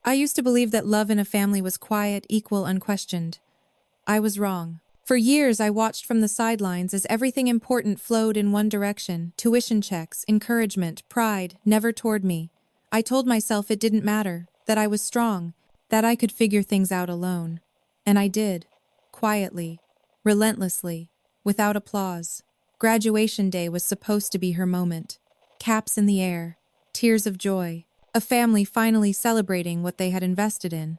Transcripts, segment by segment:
I used to believe that love in a family was quiet, equal, unquestioned. I was wrong. For years, I watched from the sidelines as everything important flowed in one direction: tuition checks, encouragement, pride, never toward me. I told myself it didn't matter, that I was strong, that I could figure things out alone. And I did. Quietly. Relentlessly. Without applause. Graduation day was supposed to be her moment. Caps in the air. Tears of joy. A family finally celebrating what they had invested in.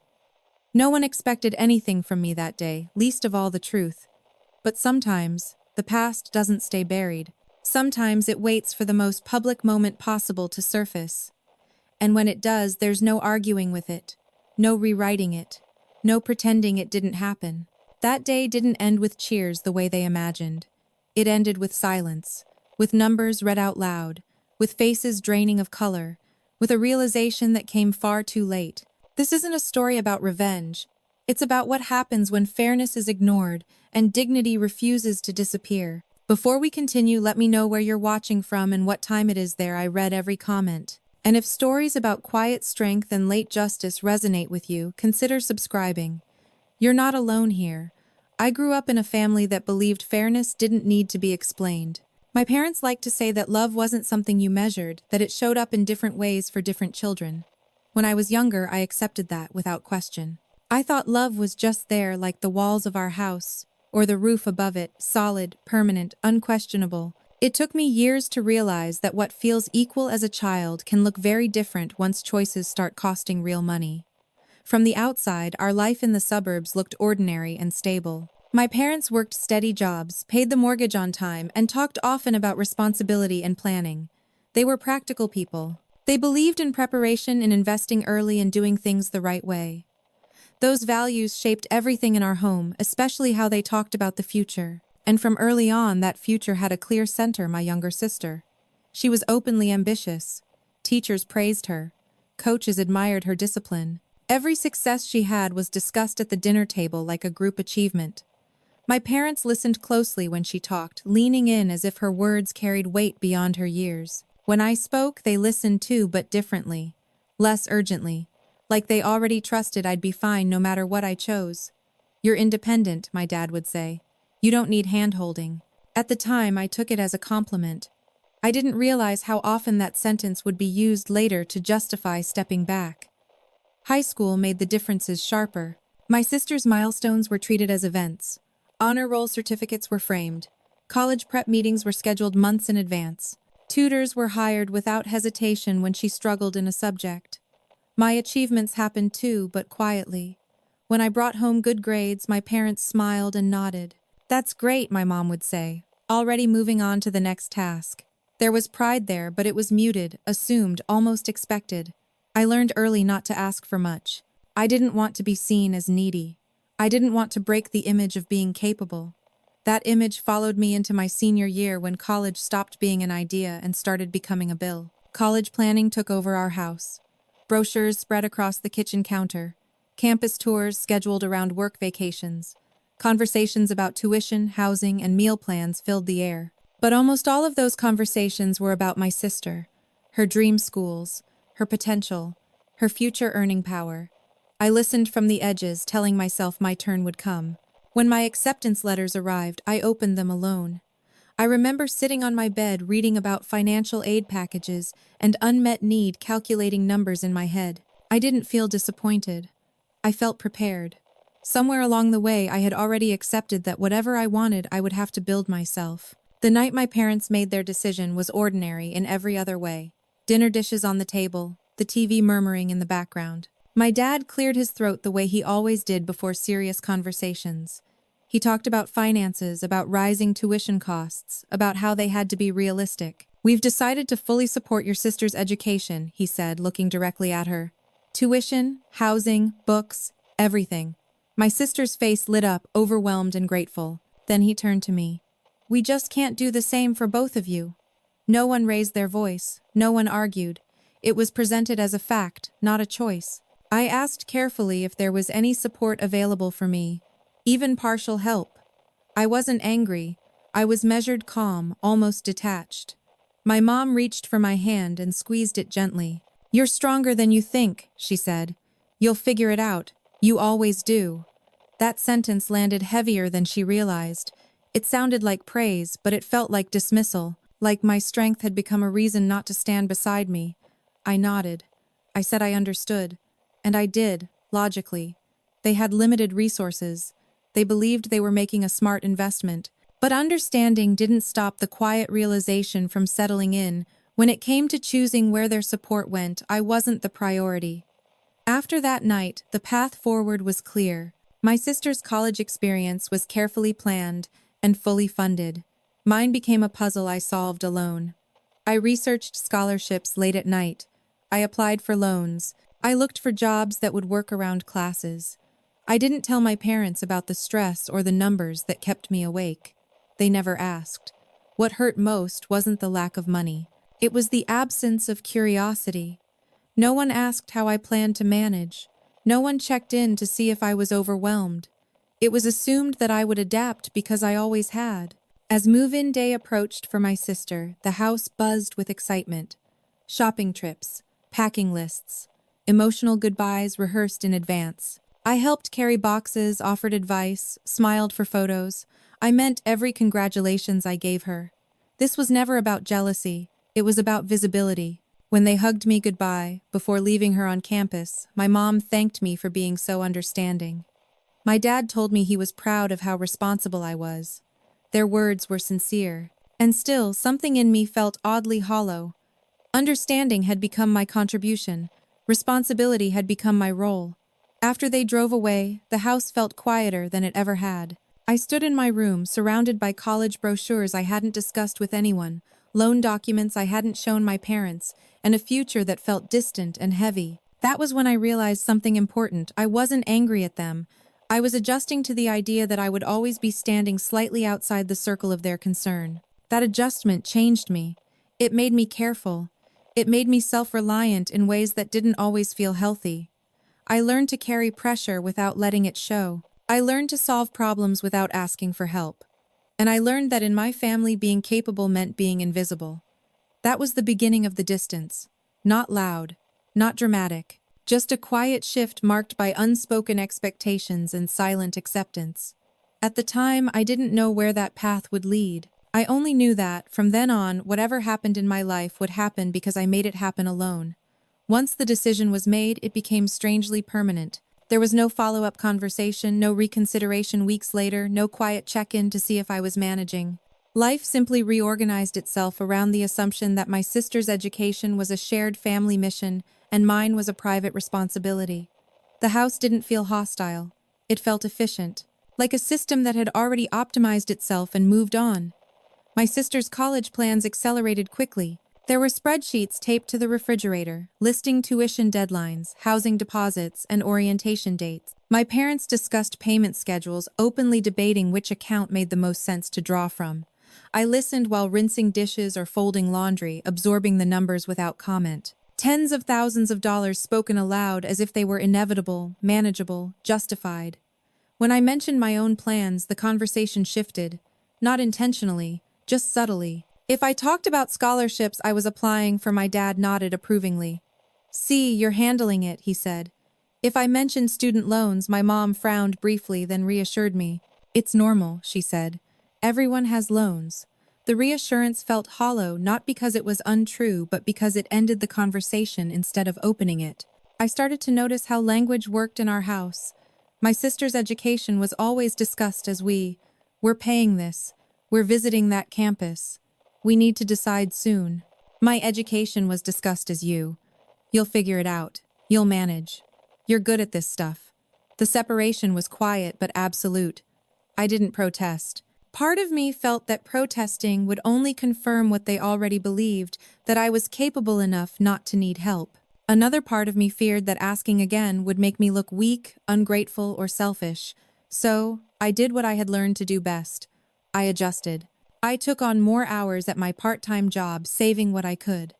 No one expected anything from me that day, least of all the truth. But sometimes, the past doesn't stay buried. Sometimes it waits for the most public moment possible to surface. And when it does, there's no arguing with it, no rewriting it, no pretending it didn't happen. That day didn't end with cheers the way they imagined. It ended with silence, with numbers read out loud, with faces draining of color, with a realization that came far too late. This isn't a story about revenge. It's about what happens when fairness is ignored and dignity refuses to disappear. Before we continue, let me know where you're watching from and what time it is there. I read every comment. And if stories about quiet strength and late justice resonate with you, consider subscribing. You're not alone here. I grew up in a family that believed fairness didn't need to be explained. My parents liked to say that love wasn't something you measured, that it showed up in different ways for different children. When I was younger, I accepted that without question. I thought love was just there, like the walls of our house, or the roof above it, solid, permanent, unquestionable. It took me years to realize that what feels equal as a child can look very different once choices start costing real money. From the outside, our life in the suburbs looked ordinary and stable. My parents worked steady jobs, paid the mortgage on time, and talked often about responsibility and planning. They were practical people. They believed in preparation, in investing early, and doing things the right way. Those values shaped everything in our home, especially how they talked about the future. And from early on, that future had a clear center: my younger sister. She was openly ambitious. Teachers praised her. Coaches admired her discipline. Every success she had was discussed at the dinner table like a group achievement. My parents listened closely when she talked, leaning in as if her words carried weight beyond her years. When I spoke, they listened too, but differently. Less urgently. Like they already trusted I'd be fine no matter what I chose. "You're independent," my dad would say. "You don't need hand-holding." At the time, I took it as a compliment. I didn't realize how often that sentence would be used later to justify stepping back. High school made the differences sharper. My sister's milestones were treated as events. Honor roll certificates were framed. College prep meetings were scheduled months in advance. Tutors were hired without hesitation when she struggled in a subject. My achievements happened too, but quietly. When I brought home good grades, my parents smiled and nodded. "That's great," my mom would say, already moving on to the next task. There was pride there, but it was muted, assumed, almost expected. I learned early not to ask for much. I didn't want to be seen as needy. I didn't want to break the image of being capable. That image followed me into my senior year when college stopped being an idea and started becoming a bill. College planning took over our house. Brochures spread across the kitchen counter. Campus tours scheduled around work vacations. Conversations about tuition, housing, and meal plans filled the air. But almost all of those conversations were about my sister, her dream schools, her potential, her future earning power. I listened from the edges, telling myself my turn would come. When my acceptance letters arrived, I opened them alone. I remember sitting on my bed reading about financial aid packages and unmet need, calculating numbers in my head. I didn't feel disappointed. I felt prepared. Somewhere along the way, I had already accepted that whatever I wanted, I would have to build myself. The night my parents made their decision was ordinary in every other way. Dinner dishes on the table, the TV murmuring in the background. My dad cleared his throat the way he always did before serious conversations. He talked about finances, about rising tuition costs, about how they had to be realistic. "We've decided to fully support your sister's education," he said, looking directly at her. "Tuition, housing, books, everything." My sister's face lit up, overwhelmed and grateful. Then he turned to me. "We just can't do the same for both of you." No one raised their voice. No one argued. It was presented as a fact, not a choice. I asked carefully if there was any support available for me, even partial help. I wasn't angry. I was measured, calm, almost detached. My mom reached for my hand and squeezed it gently. "You're stronger than you think," she said. You'll figure it out. You always do. That sentence landed heavier than she realized. It sounded like praise, but it felt like dismissal, like my strength had become a reason not to stand beside me. I nodded. I said I understood. And I did, logically. They had limited resources. They believed they were making a smart investment. But understanding didn't stop the quiet realization from settling in. When it came to choosing where their support went, I wasn't the priority. After that night, the path forward was clear. My sister's college experience was carefully planned and fully funded. Mine became a puzzle I solved alone. I researched scholarships late at night. I applied for loans. I looked for jobs that would work around classes. I didn't tell my parents about the stress or the numbers that kept me awake. They never asked. What hurt most wasn't the lack of money. It was the absence of curiosity. No one asked how I planned to manage. No one checked in to see if I was overwhelmed. It was assumed that I would adapt because I always had. As move-in day approached for my sister, the house buzzed with excitement. Shopping trips, packing lists, emotional goodbyes rehearsed in advance. I helped carry boxes, offered advice, smiled for photos. I meant every congratulations I gave her. This was never about jealousy. It was about visibility. When they hugged me goodbye, before leaving her on campus, my mom thanked me for being so understanding. My dad told me he was proud of how responsible I was. Their words were sincere. And still, something in me felt oddly hollow. Understanding had become my contribution. Responsibility had become my role. After they drove away, the house felt quieter than it ever had. I stood in my room, surrounded by college brochures I hadn't discussed with anyone, loan documents I hadn't shown my parents, and a future that felt distant and heavy. That was when I realized something important. I wasn't angry at them. I was adjusting to the idea that I would always be standing slightly outside the circle of their concern. That adjustment changed me. It made me careful. It made me self-reliant in ways that didn't always feel healthy. I learned to carry pressure without letting it show. I learned to solve problems without asking for help. And I learned that in my family being capable meant being invisible. That was the beginning of the distance. Not loud, not dramatic, just a quiet shift marked by unspoken expectations and silent acceptance. At the time, I didn't know where that path would lead. I only knew that, from then on, whatever happened in my life would happen because I made it happen alone. Once the decision was made, it became strangely permanent. There was no follow-up conversation, no reconsideration weeks later, no quiet check-in to see if I was managing. Life simply reorganized itself around the assumption that my sister's education was a shared family mission and mine was a private responsibility. The house didn't feel hostile. It felt efficient, like a system that had already optimized itself and moved on. My sister's college plans accelerated quickly. There were spreadsheets taped to the refrigerator, listing tuition deadlines, housing deposits, and orientation dates. My parents discussed payment schedules, openly debating which account made the most sense to draw from. I listened while rinsing dishes or folding laundry, absorbing the numbers without comment. Tens of thousands of dollars spoken aloud as if they were inevitable, manageable, justified. When I mentioned my own plans, the conversation shifted. Not intentionally, just subtly. If I talked about scholarships I was applying for, my dad nodded approvingly. "See, you're handling it," he said. If I mentioned student loans, my mom frowned briefly, then reassured me. "It's normal," she said. "Everyone has loans." The reassurance felt hollow, not because it was untrue, but because it ended the conversation instead of opening it. I started to notice how language worked in our house. My sister's education was always discussed as we're paying this, we're visiting that campus, we need to decide soon. My education was discussed as you'll figure it out, you'll manage, you're good at this stuff. The separation was quiet but absolute. I didn't protest. Part of me felt that protesting would only confirm what they already believed, that I was capable enough not to need help. Another part of me feared that asking again would make me look weak, ungrateful, or selfish. So, I did what I had learned to do best. I adjusted. I took on more hours at my part-time job, saving what I could.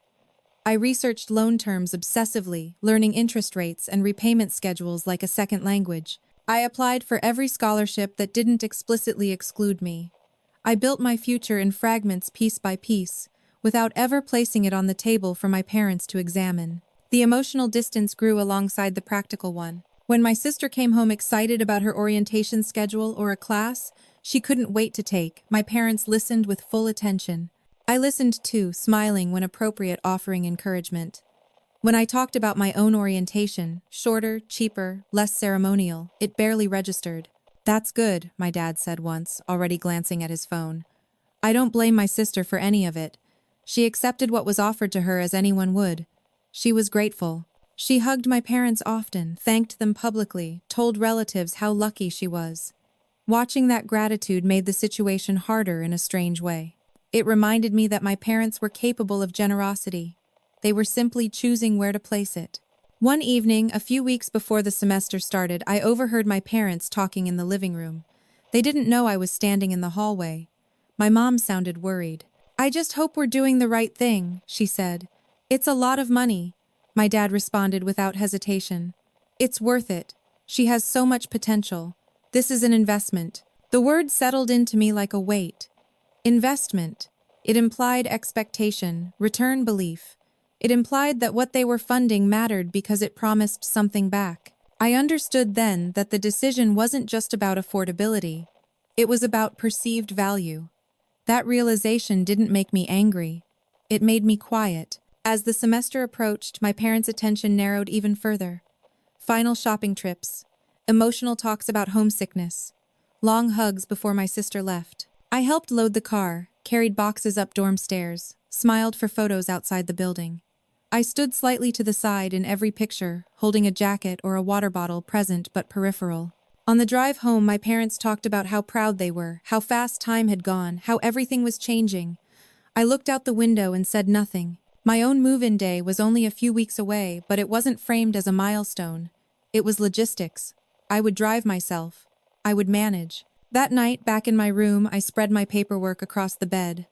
I researched loan terms obsessively, learning interest rates and repayment schedules like a second language. I applied for every scholarship that didn't explicitly exclude me. I built my future in fragments piece by piece, without ever placing it on the table for my parents to examine. The emotional distance grew alongside the practical one. When my sister came home excited about her orientation schedule or a class she couldn't wait to take, my parents listened with full attention. I listened too, smiling when appropriate, offering encouragement. When I talked about my own orientation, shorter, cheaper, less ceremonial, it barely registered. "That's good," my dad said once, already glancing at his phone. I don't blame my sister for any of it. She accepted what was offered to her as anyone would. She was grateful. She hugged my parents often, thanked them publicly, told relatives how lucky she was. Watching that gratitude made the situation harder in a strange way. It reminded me that my parents were capable of generosity. They were simply choosing where to place it. One evening, a few weeks before the semester started, I overheard my parents talking in the living room. They didn't know I was standing in the hallway. My mom sounded worried. "I just hope we're doing the right thing," she said. "It's a lot of money." My dad responded without hesitation. "It's worth it. She has so much potential. This is an investment." The word settled into me like a weight. Investment. It implied expectation, return belief. It implied that what they were funding mattered because it promised something back. I understood then that the decision wasn't just about affordability. It was about perceived value. That realization didn't make me angry. It made me quiet. As the semester approached, my parents' attention narrowed even further. Final shopping trips, emotional talks about homesickness, long hugs before my sister left. I helped load the car, carried boxes up dorm stairs, smiled for photos outside the building. I stood slightly to the side in every picture, holding a jacket or a water bottle, present but peripheral. On the drive home, my parents talked about how proud they were, how fast time had gone, how everything was changing. I looked out the window and said nothing. My own move-in day was only a few weeks away, but it wasn't framed as a milestone. It was logistics. I would drive myself. I would manage. That night, back in my room, I spread my paperwork across the bed.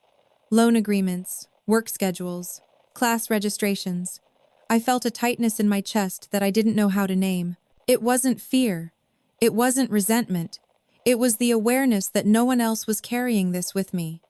Loan agreements, work schedules, class registrations. I felt a tightness in my chest that I didn't know how to name. It wasn't fear. It wasn't resentment. It was the awareness that no one else was carrying this with me.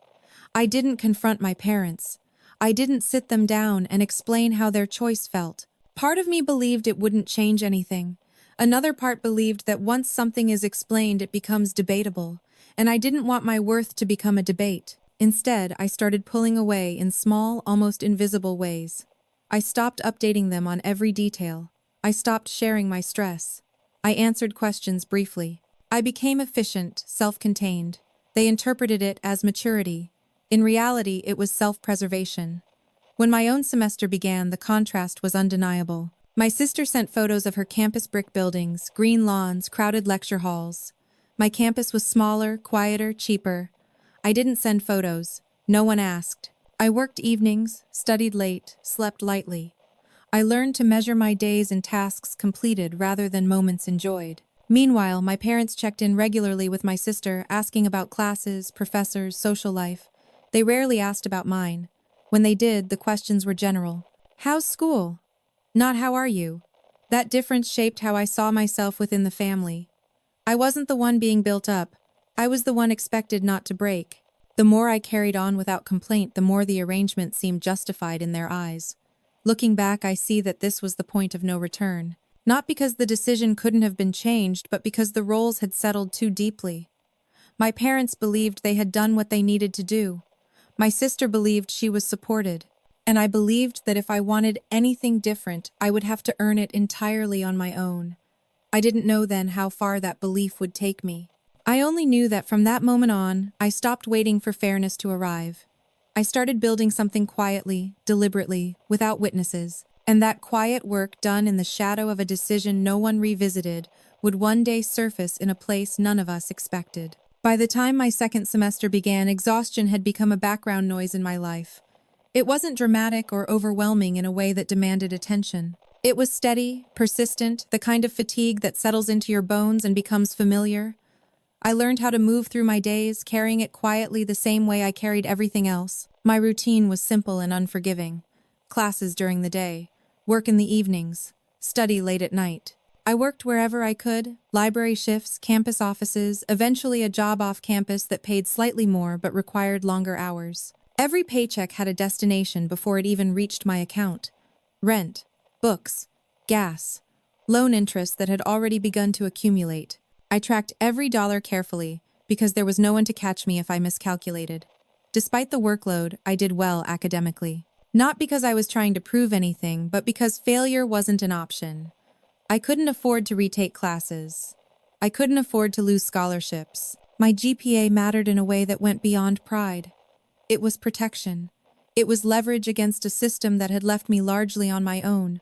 I didn't confront my parents. I didn't sit them down and explain how their choice felt. Part of me believed it wouldn't change anything. Another part believed that once something is explained, it becomes debatable, and I didn't want my worth to become a debate. Instead, I started pulling away in small, almost invisible ways. I stopped updating them on every detail. I stopped sharing my stress. I answered questions briefly. I became efficient, self-contained. They interpreted it as maturity. In reality, it was self-preservation. When my own semester began, the contrast was undeniable. My sister sent photos of her campus brick buildings, green lawns, crowded lecture halls. My campus was smaller, quieter, cheaper. I didn't send photos. No one asked. I worked evenings, studied late, slept lightly. I learned to measure my days in tasks completed rather than moments enjoyed. Meanwhile, my parents checked in regularly with my sister, asking about classes, professors, social life. They rarely asked about mine. When they did, the questions were general. "How's school?" Not "how are you?" That difference shaped how I saw myself within the family. I wasn't the one being built up. I was the one expected not to break. The more I carried on without complaint, the more the arrangement seemed justified in their eyes. Looking back, I see that this was the point of no return. Not because the decision couldn't have been changed, but because the roles had settled too deeply. My parents believed they had done what they needed to do. My sister believed she was supported. And I believed that if I wanted anything different, I would have to earn it entirely on my own. I didn't know then how far that belief would take me. I only knew that from that moment on, I stopped waiting for fairness to arrive. I started building something quietly, deliberately, without witnesses. And that quiet work, done in the shadow of a decision no one revisited, would one day surface in a place none of us expected. By the time my second semester began, exhaustion had become a background noise in my life. It wasn't dramatic or overwhelming in a way that demanded attention. It was steady, persistent, the kind of fatigue that settles into your bones and becomes familiar. I learned how to move through my days, carrying it quietly the same way I carried everything else. My routine was simple and unforgiving. Classes during the day, work in the evenings, study late at night. I worked wherever I could, library shifts, campus offices, eventually a job off campus that paid slightly more but required longer hours. Every paycheck had a destination before it even reached my account. Rent, books, gas, loan interest that had already begun to accumulate. I tracked every dollar carefully because there was no one to catch me if I miscalculated. Despite the workload, I did well academically. Not because I was trying to prove anything, but because failure wasn't an option. I couldn't afford to retake classes. I couldn't afford to lose scholarships. My GPA mattered in a way that went beyond pride. It was protection. It was leverage against a system that had left me largely on my own.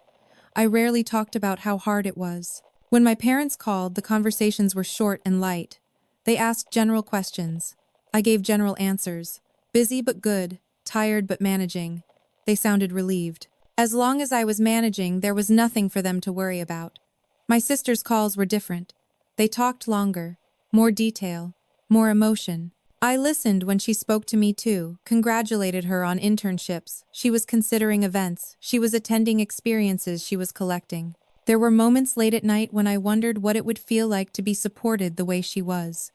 I rarely talked about how hard it was. When my parents called, the conversations were short and light. They asked general questions. I gave general answers. Busy but good, tired but managing. They sounded relieved. As long as I was managing, there was nothing for them to worry about. My sister's calls were different. They talked longer, more detail, more emotion. I listened when she spoke to me too, congratulated her on internships. She was considering events. She was attending experiences she was collecting. There were moments late at night when I wondered what it would feel like to be supported the way she was.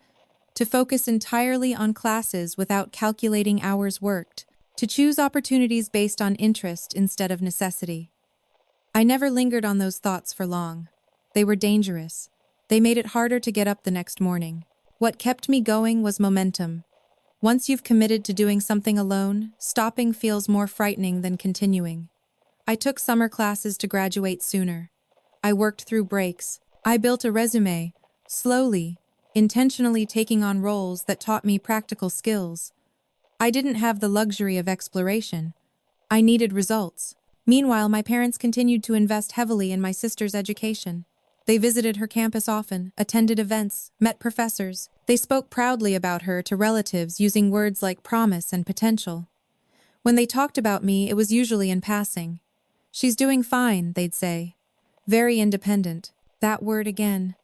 To focus entirely on classes without calculating hours worked. To choose opportunities based on interest instead of necessity. I never lingered on those thoughts for long. They were dangerous. They made it harder to get up the next morning. What kept me going was momentum. Once you've committed to doing something alone, stopping feels more frightening than continuing. I took summer classes to graduate sooner. I worked through breaks. I built a resume, slowly, intentionally taking on roles that taught me practical skills. I didn't have the luxury of exploration. I needed results. Meanwhile, my parents continued to invest heavily in my sister's education. They visited her campus often, attended events, met professors. They spoke proudly about her to relatives using words like promise and potential. When they talked about me, it was usually in passing. "She's doing fine," they'd say. "Very independent." That word again.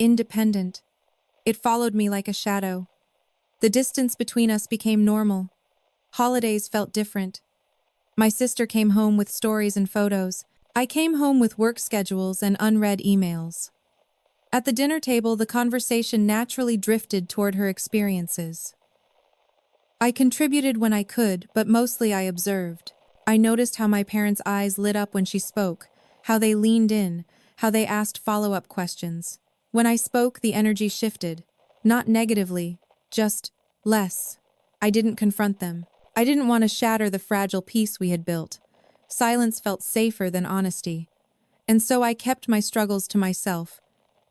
Independent. It followed me like a shadow. The distance between us became normal. Holidays felt different. My sister came home with stories and photos. I came home with work schedules and unread emails. At the dinner table, the conversation naturally drifted toward her experiences. I contributed when I could, but mostly I observed. I noticed how my parents' eyes lit up when she spoke, how they leaned in, how they asked follow-up questions. When I spoke, the energy shifted. Not negatively, just less. I didn't confront them. I didn't want to shatter the fragile peace we had built. Silence felt safer than honesty. And so I kept my struggles to myself.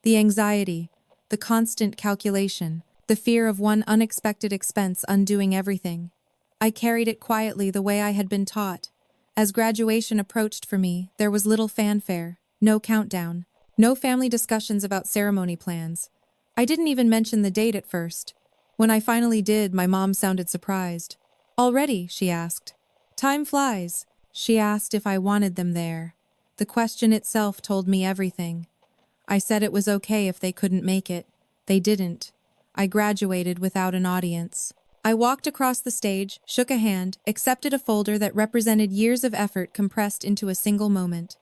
The anxiety, the constant calculation, the fear of one unexpected expense undoing everything. I carried it quietly the way I had been taught. As graduation approached for me, there was little fanfare, no countdown, no family discussions about ceremony plans. I didn't even mention the date at first. When I finally did, my mom sounded surprised. "Already?" she asked. "Time flies." She asked if I wanted them there. The question itself told me everything. I said it was okay if they couldn't make it. They didn't. I graduated without an audience. I walked across the stage, shook a hand, accepted a folder that represented years of effort compressed into a single moment.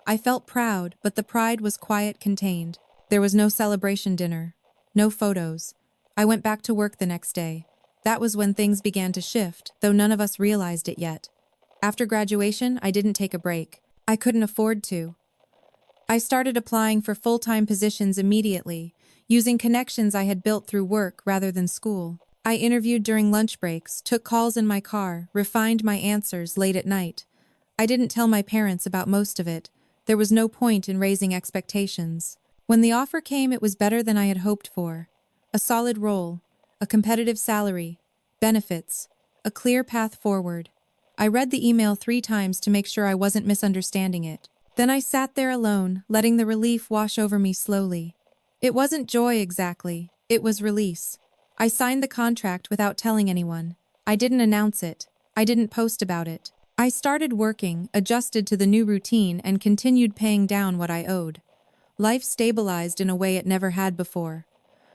I felt proud, but the pride was quiet, contained. There was no celebration dinner. No photos. I went back to work the next day. That was when things began to shift, though none of us realized it yet. After graduation, I didn't take a break. I couldn't afford to. I started applying for full-time positions immediately, using connections I had built through work rather than school. I interviewed during lunch breaks, took calls in my car, refined my answers late at night. I didn't tell my parents about most of it. There was no point in raising expectations. When the offer came, it was better than I had hoped for. A solid role, a competitive salary, benefits, a clear path forward. I read the email 3 times to make sure I wasn't misunderstanding it. Then I sat there alone, letting the relief wash over me slowly. It wasn't joy exactly, it was release. I signed the contract without telling anyone. I didn't announce it. I didn't post about it. I started working, adjusted to the new routine, and continued paying down what I owed. Life stabilized in a way it never had before.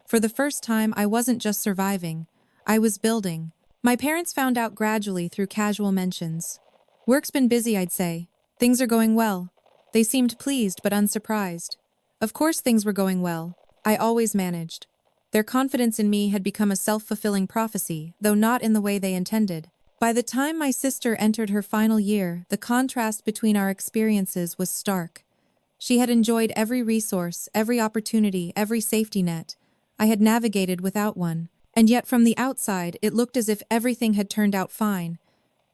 For the first time, I wasn't just surviving. I was building. My parents found out gradually through casual mentions. "Work's been busy," I'd say. "Things are going well." They seemed pleased but unsurprised. Of course things were going well. I always managed. Their confidence in me had become a self-fulfilling prophecy, though not in the way they intended. By the time my sister entered her final year, the contrast between our experiences was stark. She had enjoyed every resource, every opportunity, every safety net. I had navigated without one. And yet from the outside, it looked as if everything had turned out fine.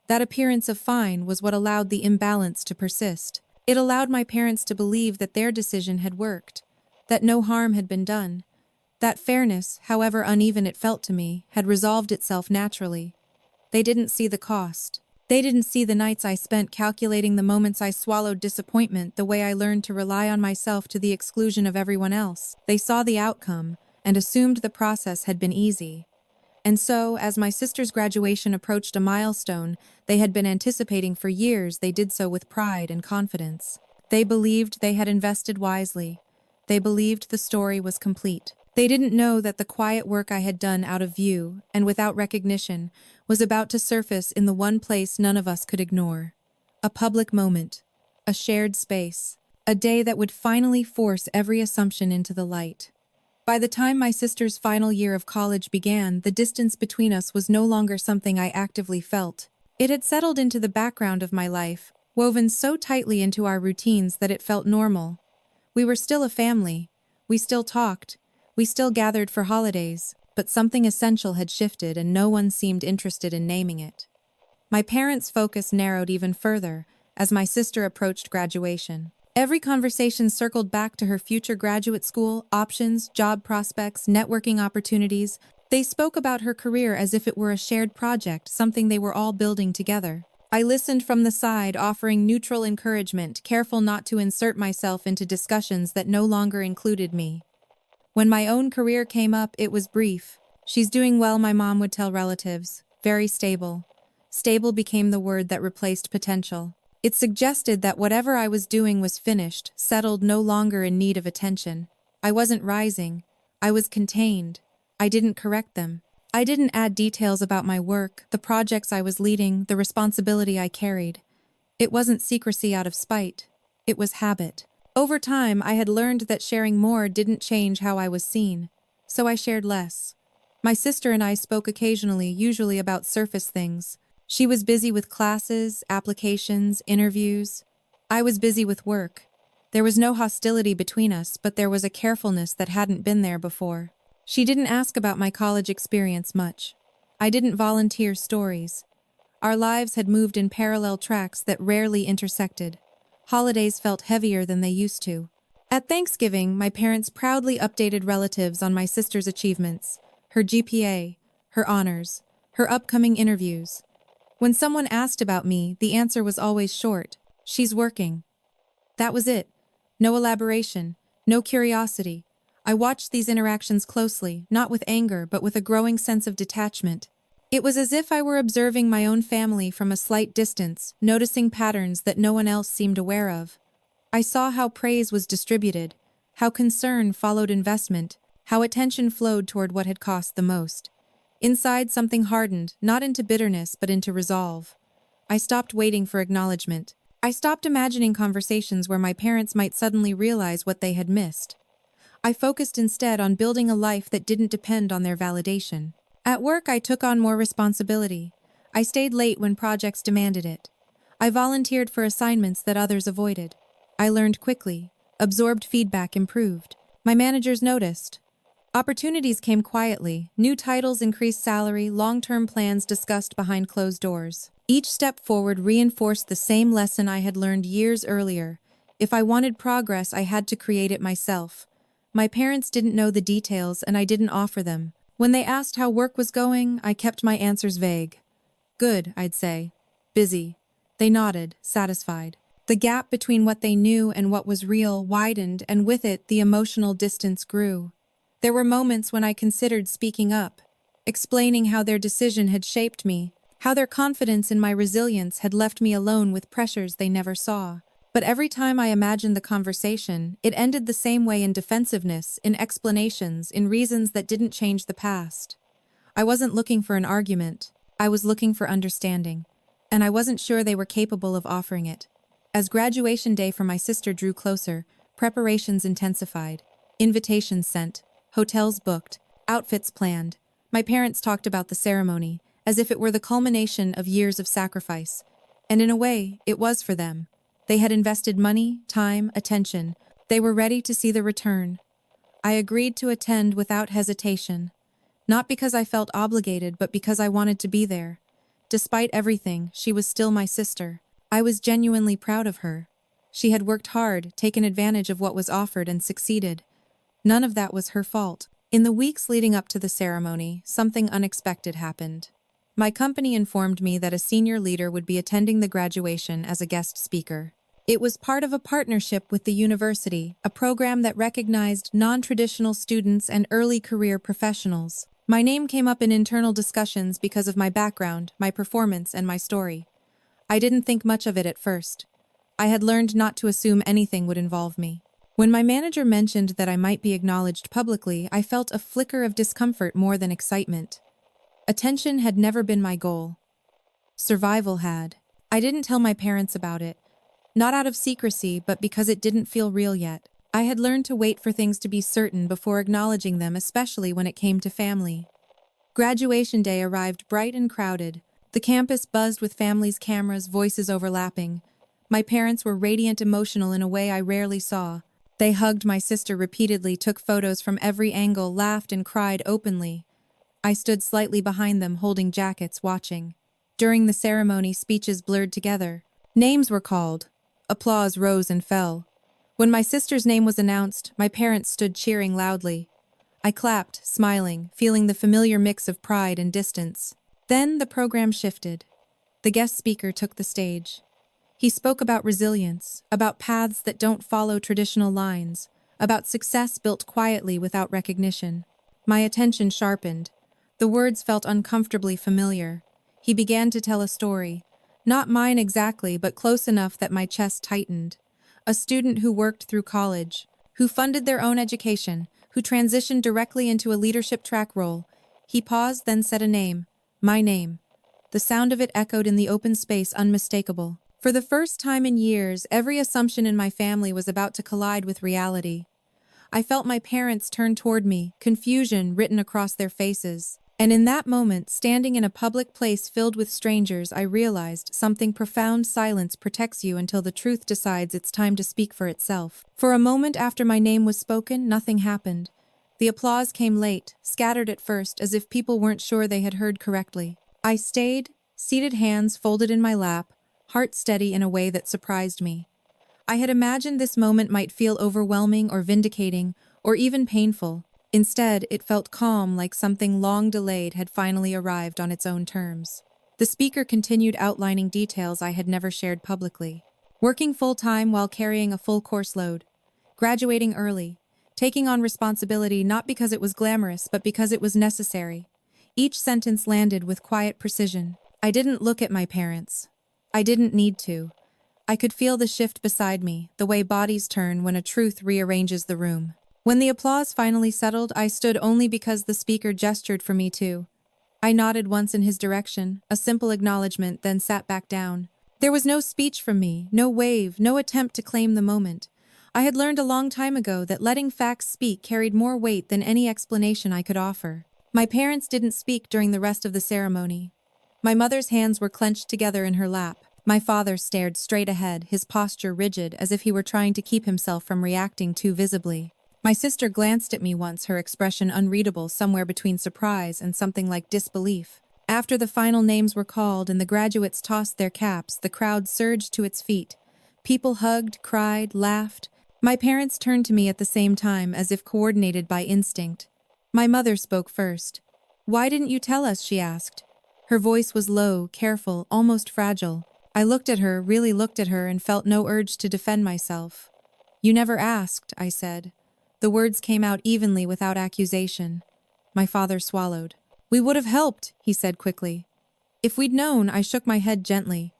That appearance of fine was what allowed the imbalance to persist. It allowed my parents to believe that their decision had worked, that no harm had been done. That fairness, however uneven it felt to me, had resolved itself naturally. They didn't see the cost. They didn't see the nights I spent calculating the moments I swallowed disappointment, the way I learned to rely on myself to the exclusion of everyone else. They saw the outcome and assumed the process had been easy. And so, as my sister's graduation approached a milestone they had been anticipating for years, they did so with pride and confidence. They believed they had invested wisely. They believed the story was complete. They didn't know that the quiet work I had done out of view and without recognition was about to surface in the one place none of us could ignore. A public moment, a shared space, a day that would finally force every assumption into the light. By the time my sister's final year of college began, the distance between us was no longer something I actively felt. It had settled into the background of my life, woven so tightly into our routines that it felt normal. We were still a family. We still talked. We still gathered for holidays, but something essential had shifted and no one seemed interested in naming it. My parents' focus narrowed even further as my sister approached graduation. Every conversation circled back to her future graduate school, options, job prospects, networking opportunities. They spoke about her career as if it were a shared project, something they were all building together. I listened from the side, offering neutral encouragement, careful not to insert myself into discussions that no longer included me. When my own career came up, it was brief. "She's doing well," my mom would tell relatives. "Very stable." Stable became the word that replaced potential. It suggested that whatever I was doing was finished, settled, no longer in need of attention. I wasn't rising. I was contained. I didn't correct them. I didn't add details about my work, the projects I was leading, the responsibility I carried. It wasn't secrecy out of spite. It was habit. Over time, I had learned that sharing more didn't change how I was seen. So I shared less. My sister and I spoke occasionally, usually about surface things. She was busy with classes, applications, interviews. I was busy with work. There was no hostility between us, but there was a carefulness that hadn't been there before. She didn't ask about my college experience much. I didn't volunteer stories. Our lives had moved in parallel tracks that rarely intersected. Holidays felt heavier than they used to. At Thanksgiving, my parents proudly updated relatives on my sister's achievements, her GPA, her honors, her upcoming interviews. When someone asked about me, the answer was always short: "She's working." That was it. No elaboration, no curiosity. I watched these interactions closely, not with anger, but with a growing sense of detachment. It was as if I were observing my own family from a slight distance, noticing patterns that no one else seemed aware of. I saw how praise was distributed, how concern followed investment, how attention flowed toward what had cost the most. Inside, something hardened, not into bitterness, but into resolve. I stopped waiting for acknowledgement. I stopped imagining conversations where my parents might suddenly realize what they had missed. I focused instead on building a life that didn't depend on their validation. At work, I took on more responsibility. I stayed late when projects demanded it. I volunteered for assignments that others avoided. I learned quickly, absorbed feedback, improved. My managers noticed. Opportunities came quietly, new titles, increased salary, long-term plans discussed behind closed doors. Each step forward reinforced the same lesson I had learned years earlier. If I wanted progress, I had to create it myself. My parents didn't know the details, and I didn't offer them. When they asked how work was going, I kept my answers vague. "Good," I'd say. "Busy." They nodded, satisfied. The gap between what they knew and what was real widened, and with it, the emotional distance grew. There were moments when I considered speaking up, explaining how their decision had shaped me, how their confidence in my resilience had left me alone with pressures they never saw. But every time I imagined the conversation, it ended the same way: in defensiveness, in explanations, in reasons that didn't change the past. I wasn't looking for an argument. I was looking for understanding. And I wasn't sure they were capable of offering it. As graduation day for my sister drew closer, preparations intensified. Invitations sent, hotels booked, outfits planned. My parents talked about the ceremony, as if it were the culmination of years of sacrifice. And in a way, it was for them. They had invested money, time, attention. They were ready to see the return. I agreed to attend without hesitation. Not because I felt obligated, but because I wanted to be there. Despite everything, she was still my sister. I was genuinely proud of her. She had worked hard, taken advantage of what was offered, and succeeded. None of that was her fault. In the weeks leading up to the ceremony, something unexpected happened. My company informed me that a senior leader would be attending the graduation as a guest speaker. It was part of a partnership with the university, a program that recognized non-traditional students and early career professionals. My name came up in internal discussions because of my background, my performance, and my story. I didn't think much of it at first. I had learned not to assume anything would involve me. When my manager mentioned that I might be acknowledged publicly, I felt a flicker of discomfort more than excitement. Attention had never been my goal. Survival had. I didn't tell my parents about it. Not out of secrecy, but because it didn't feel real yet. I had learned to wait for things to be certain before acknowledging them, especially when it came to family. Graduation day arrived bright and crowded. The campus buzzed with families, cameras, voices overlapping. My parents were radiant, emotional in a way I rarely saw. They hugged my sister repeatedly, took photos from every angle, laughed and cried openly. I stood slightly behind them, holding jackets, watching. During the ceremony, speeches blurred together. Names were called. Applause rose and fell. When my sister's name was announced, my parents stood cheering loudly. I clapped, smiling, feeling the familiar mix of pride and distance. Then the program shifted. The guest speaker took the stage. He spoke about resilience, about paths that don't follow traditional lines, about success built quietly without recognition. My attention sharpened. The words felt uncomfortably familiar. He began to tell a story. Not mine exactly, but close enough that my chest tightened. A student who worked through college, who funded their own education, who transitioned directly into a leadership track role. He paused, then said a name. My name. The sound of it echoed in the open space, unmistakable. For the first time in years, every assumption in my family was about to collide with reality. I felt my parents turn toward me, confusion written across their faces. And in that moment, standing in a public place filled with strangers, I realized something profound: silence protects you until the truth decides it's time to speak for itself. For a moment after my name was spoken, nothing happened. The applause came late, scattered at first, as if people weren't sure they had heard correctly. I stayed, seated, hands folded in my lap, heart steady in a way that surprised me. I had imagined this moment might feel overwhelming or vindicating, or even painful. Instead, it felt calm, like something long delayed had finally arrived on its own terms. The speaker continued outlining details I had never shared publicly. Working full-time while carrying a full course load. Graduating early. Taking on responsibility not because it was glamorous, but because it was necessary. Each sentence landed with quiet precision. I didn't look at my parents. I didn't need to. I could feel the shift beside me, the way bodies turn when a truth rearranges the room. When the applause finally settled, I stood only because the speaker gestured for me too. I nodded once in his direction, a simple acknowledgement, then sat back down. There was no speech from me, no wave, no attempt to claim the moment. I had learned a long time ago that letting facts speak carried more weight than any explanation I could offer. My parents didn't speak during the rest of the ceremony. My mother's hands were clenched together in her lap. My father stared straight ahead, his posture rigid, as if he were trying to keep himself from reacting too visibly. My sister glanced at me once, her expression unreadable, somewhere between surprise and something like disbelief. After the final names were called and the graduates tossed their caps, the crowd surged to its feet. People hugged, cried, laughed. My parents turned to me at the same time, as if coordinated by instinct. My mother spoke first. "Why didn't you tell us?" she asked. Her voice was low, careful, almost fragile. I looked at her, really looked at her, and felt no urge to defend myself. "You never asked," I said. The words came out evenly without accusation. My father swallowed. "We would have helped," he said quickly. "If we'd known," I shook my head gently.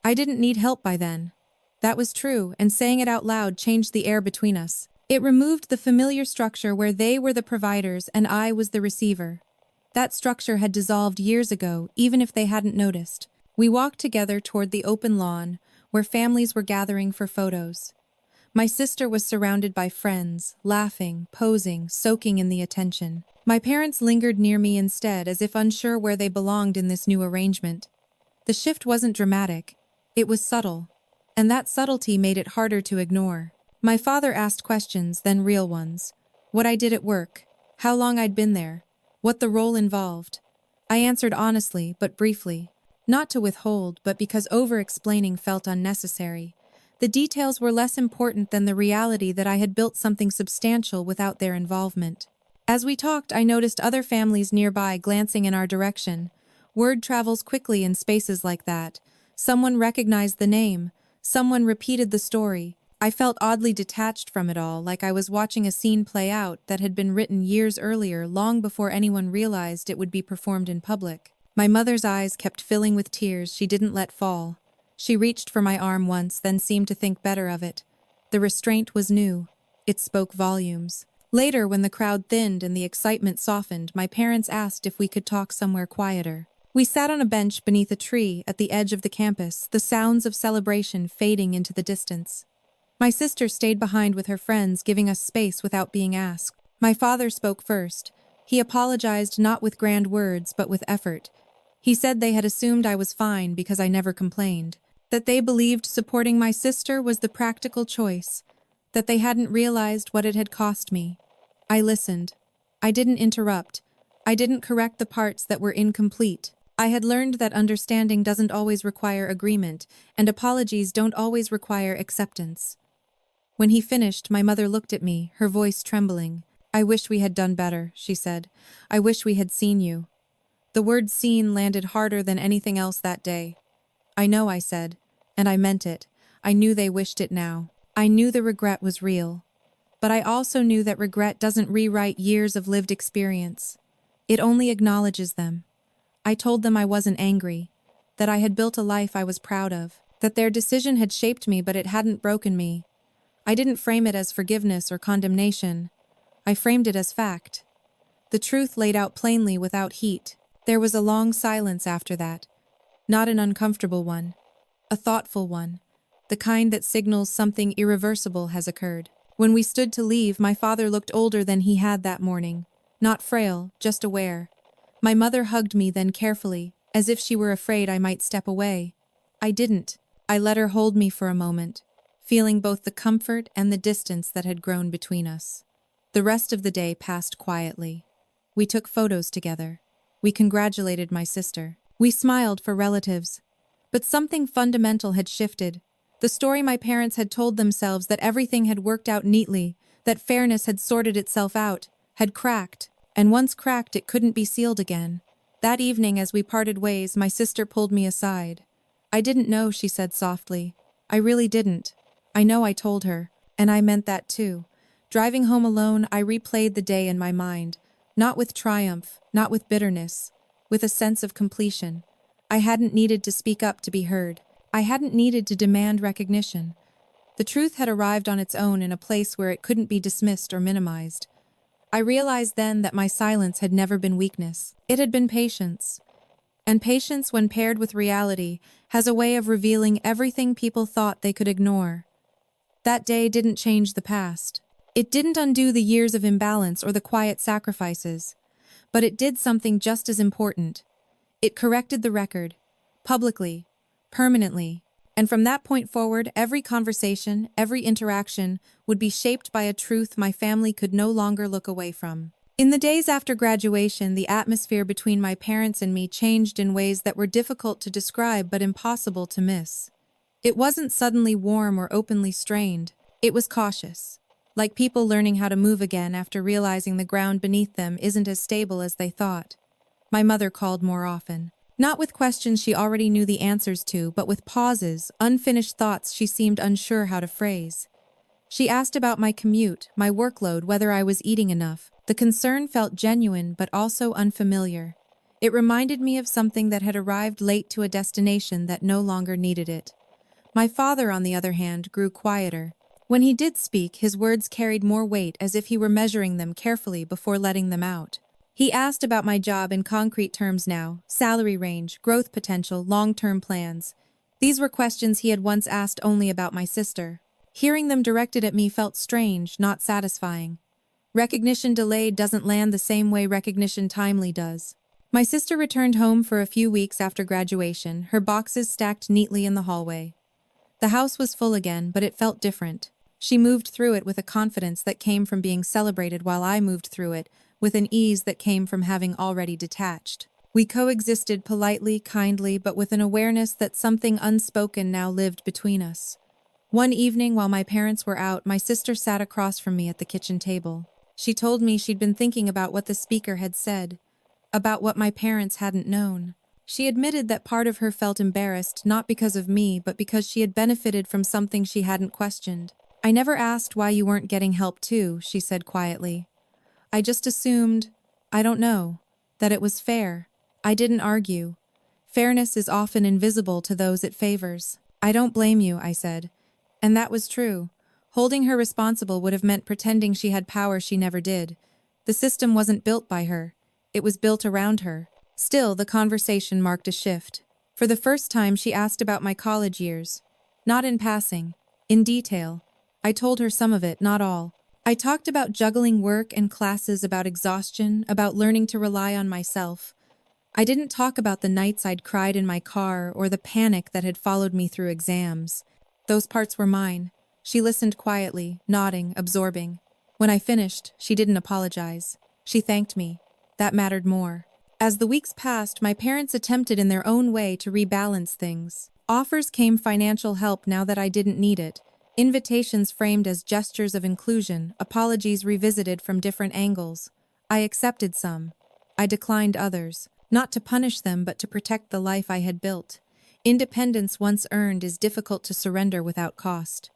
I didn't need help by then. That was true, and saying it out loud changed the air between us. It removed the familiar structure where they were the providers and I was the receiver. That structure had dissolved years ago, even if they hadn't noticed. We walked together toward the open lawn, where families were gathering for photos. My sister was surrounded by friends, laughing, posing, soaking in the attention. My parents lingered near me instead, as if unsure where they belonged in this new arrangement. The shift wasn't dramatic. It was subtle. And that subtlety made it harder to ignore. My father asked questions, then real ones. What I did at work, how long I'd been there, what the role involved. I answered honestly, but briefly. Not to withhold, but because over-explaining felt unnecessary. The details were less important than the reality that I had built something substantial without their involvement. As we talked, I noticed other families nearby glancing in our direction. Word travels quickly in spaces like that. Someone recognized the name. Someone repeated the story. I felt oddly detached from it all, like I was watching a scene play out that had been written years earlier, long before anyone realized it would be performed in public. My mother's eyes kept filling with tears she didn't let fall. She reached for my arm once, then seemed to think better of it. The restraint was new. It spoke volumes. Later, when the crowd thinned and the excitement softened, my parents asked if we could talk somewhere quieter. We sat on a bench beneath a tree at the edge of the campus, the sounds of celebration fading into the distance. My sister stayed behind with her friends, giving us space without being asked. My father spoke first. He apologized not with grand words, but with effort. He said they had assumed I was fine because I never complained, that they believed supporting my sister was the practical choice, that they hadn't realized what it had cost me. I listened. I didn't interrupt. I didn't correct the parts that were incomplete. I had learned that understanding doesn't always require agreement, and apologies don't always require acceptance. When he finished, my mother looked at me, her voice trembling. "I wish we had done better," she said. "I wish we had seen you." The word "seen" landed harder than anything else that day. "I know," I said, and I meant it. I knew they wished it now. I knew the regret was real. But I also knew that regret doesn't rewrite years of lived experience. It only acknowledges them. I told them I wasn't angry, that I had built a life I was proud of, that their decision had shaped me but it hadn't broken me. I didn't frame it as forgiveness or condemnation. I framed it as fact. The truth laid out plainly without heat. There was a long silence after that. Not an uncomfortable one. A thoughtful one. The kind that signals something irreversible has occurred. When we stood to leave, my father looked older than he had that morning. Not frail, just aware. My mother hugged me then carefully, as if she were afraid I might step away. I didn't. I let her hold me for a moment, feeling both the comfort and the distance that had grown between us. The rest of the day passed quietly. We took photos together. We congratulated my sister. We smiled for relatives. But something fundamental had shifted. The story my parents had told themselves, that everything had worked out neatly, that fairness had sorted itself out, had cracked. And once cracked, it couldn't be sealed again. That evening, as we parted ways, my sister pulled me aside. "I didn't know," she said softly. "I really didn't. I know I told her. And I meant that too." Driving home alone, I replayed the day in my mind. Not with triumph, not with bitterness, with a sense of completion. I hadn't needed to speak up to be heard. I hadn't needed to demand recognition. The truth had arrived on its own in a place where it couldn't be dismissed or minimized. I realized then that my silence had never been weakness. It had been patience. And patience, when paired with reality, has a way of revealing everything people thought they could ignore. That day didn't change the past. It didn't undo the years of imbalance or the quiet sacrifices. But it did something just as important. It corrected the record. Publicly. Permanently. And from that point forward, every conversation, every interaction would be shaped by a truth my family could no longer look away from. In the days after graduation, the atmosphere between my parents and me changed in ways that were difficult to describe but impossible to miss. It wasn't suddenly warm or openly strained. It was cautious. Like people learning how to move again after realizing the ground beneath them isn't as stable as they thought. My mother called more often. Not with questions she already knew the answers to, but with pauses, unfinished thoughts she seemed unsure how to phrase. She asked about my commute, my workload, whether I was eating enough. The concern felt genuine but also unfamiliar. It reminded me of something that had arrived late to a destination that no longer needed it. My father, on the other hand, grew quieter. When he did speak, his words carried more weight, as if he were measuring them carefully before letting them out. He asked about my job in concrete terms now: salary range, growth potential, long-term plans. These were questions he had once asked only about my sister. Hearing them directed at me felt strange, not satisfying. Recognition delayed doesn't land the same way recognition timely does. My sister returned home for a few weeks after graduation, her boxes stacked neatly in the hallway. The house was full again, but it felt different. She moved through it with a confidence that came from being celebrated, while I moved through it with an ease that came from having already detached. We coexisted politely, kindly, but with an awareness that something unspoken now lived between us. One evening, while my parents were out, my sister sat across from me at the kitchen table. She told me she'd been thinking about what the speaker had said, about what my parents hadn't known. She admitted that part of her felt embarrassed, not because of me, but because she had benefited from something she hadn't questioned. "I never asked why you weren't getting help too," she said quietly. "I just assumed, I don't know, that it was fair." I didn't argue. Fairness is often invisible to those it favors. "I don't blame you," I said. And that was true. Holding her responsible would have meant pretending she had power she never did. The system wasn't built by her. It was built around her. Still, the conversation marked a shift. For the first time, she asked about my college years. Not in passing. In detail. I told her some of it, not all. I talked about juggling work and classes, about exhaustion, about learning to rely on myself. I didn't talk about the nights I'd cried in my car or the panic that had followed me through exams. Those parts were mine. She listened quietly, nodding, absorbing. When I finished, she didn't apologize. She thanked me. That mattered more. As the weeks passed, my parents attempted in their own way to rebalance things. Offers came, financial help now that I didn't need it. Invitations framed as gestures of inclusion, apologies revisited from different angles. I accepted some. I declined others. Not to punish them, but to protect the life I had built. Independence once earned is difficult to surrender without cost.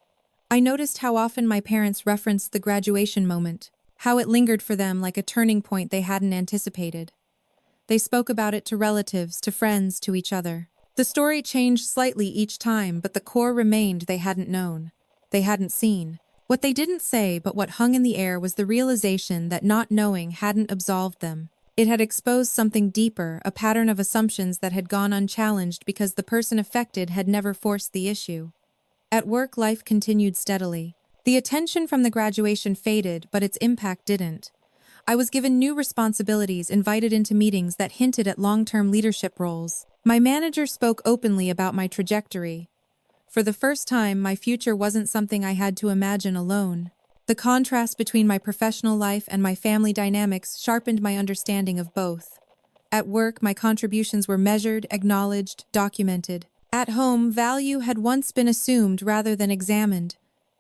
I noticed how often my parents referenced the graduation moment, how it lingered for them like a turning point they hadn't anticipated. They spoke about it to relatives, to friends, to each other. The story changed slightly each time, but the core remained. They hadn't known. They hadn't seen. What they didn't say, but what hung in the air, was the realization that not knowing hadn't absolved them. It had exposed something deeper, a pattern of assumptions that had gone unchallenged because the person affected had never forced the issue. At work, life continued steadily. The attention from the graduation faded, but its impact didn't. I was given new responsibilities, invited into meetings that hinted at long-term leadership roles. My manager spoke openly about my trajectory. For the first time, my future wasn't something I had to imagine alone. The contrast between my professional life and my family dynamics sharpened my understanding of both. At work, my contributions were measured, acknowledged, documented. At home, value had once been assumed rather than examined.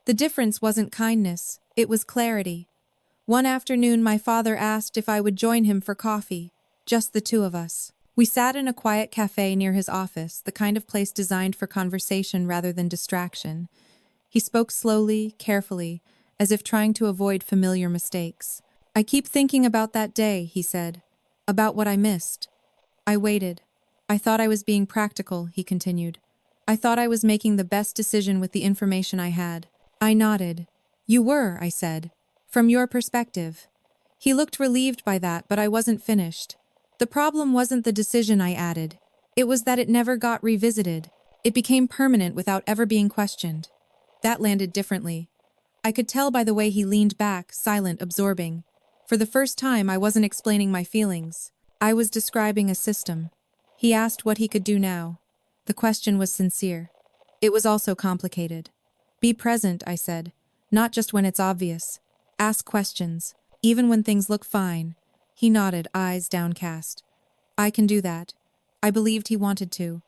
The difference wasn't kindness, it was clarity. One afternoon, my father asked if I would join him for coffee, just the two of us. We sat in a quiet cafe near his office, the kind of place designed for conversation rather than distraction. He spoke slowly, carefully, as if trying to avoid familiar mistakes. "I keep thinking about that day," he said, "about what I missed." I waited. "I thought I was being practical," he continued. "I thought I was making the best decision with the information I had." I nodded. "You were," I said, "from your perspective." He looked relieved by that, but I wasn't finished. "The problem wasn't the decision," I added. "It was that it never got revisited. It became permanent without ever being questioned." That landed differently. I could tell by the way he leaned back, silent, absorbing. For the first time, I wasn't explaining my feelings. I was describing a system. He asked what he could do now. The question was sincere. It was also complicated. "Be present," I said. "Not just when it's obvious. Ask questions, even when things look fine." He nodded, eyes downcast. "I can do that." I believed he wanted to.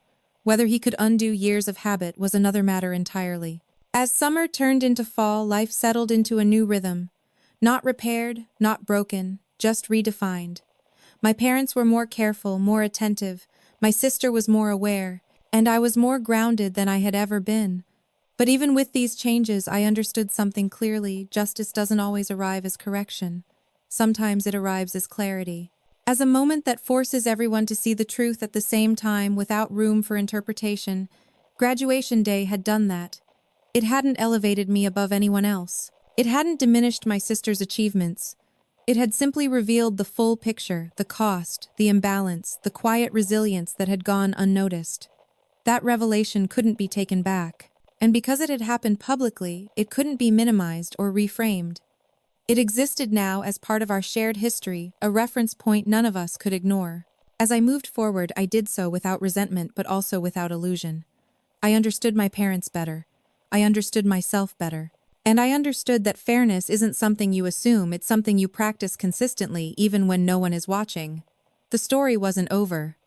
Whether he could undo years of habit was another matter entirely. As summer turned into fall, life settled into a new rhythm. Not repaired, not broken, just redefined. My parents were more careful, more attentive. My sister was more aware, and I was more grounded than I had ever been. But even with these changes, I understood something clearly. Justice doesn't always arrive as correction. Sometimes it arrives as clarity. As a moment that forces everyone to see the truth at the same time without room for interpretation. Graduation day had done that. It hadn't elevated me above anyone else. It hadn't diminished my sister's achievements. It had simply revealed the full picture, the cost, the imbalance, the quiet resilience that had gone unnoticed. That revelation couldn't be taken back. And because it had happened publicly, it couldn't be minimized or reframed. It existed now as part of our shared history, a reference point none of us could ignore. As I moved forward, I did so without resentment but also without illusion. I understood my parents better. I understood myself better. And I understood that fairness isn't something you assume, it's something you practice consistently even when no one is watching. The story wasn't over,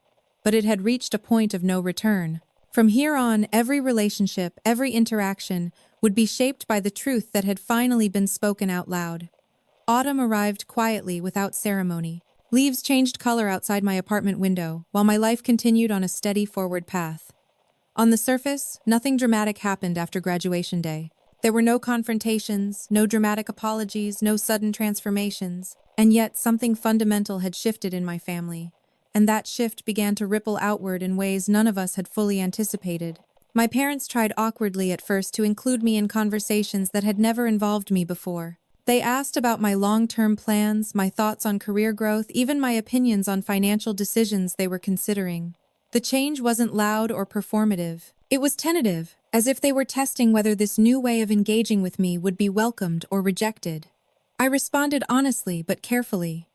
but it had reached a point of no return. From here on, every relationship, every interaction would be shaped by the truth that had finally been spoken out loud. Autumn arrived quietly without ceremony. Leaves changed color outside my apartment window, while my life continued on a steady forward path. On the surface, nothing dramatic happened after graduation day. There were no confrontations, no dramatic apologies, no sudden transformations, and yet something fundamental had shifted in my family, and that shift began to ripple outward in ways none of us had fully anticipated. My parents tried awkwardly at first to include me in conversations that had never involved me before. They asked about my long-term plans, my thoughts on career growth, even my opinions on financial decisions they were considering. The change wasn't loud or performative. It was tentative, as if they were testing whether this new way of engaging with me would be welcomed or rejected. I responded honestly but carefully.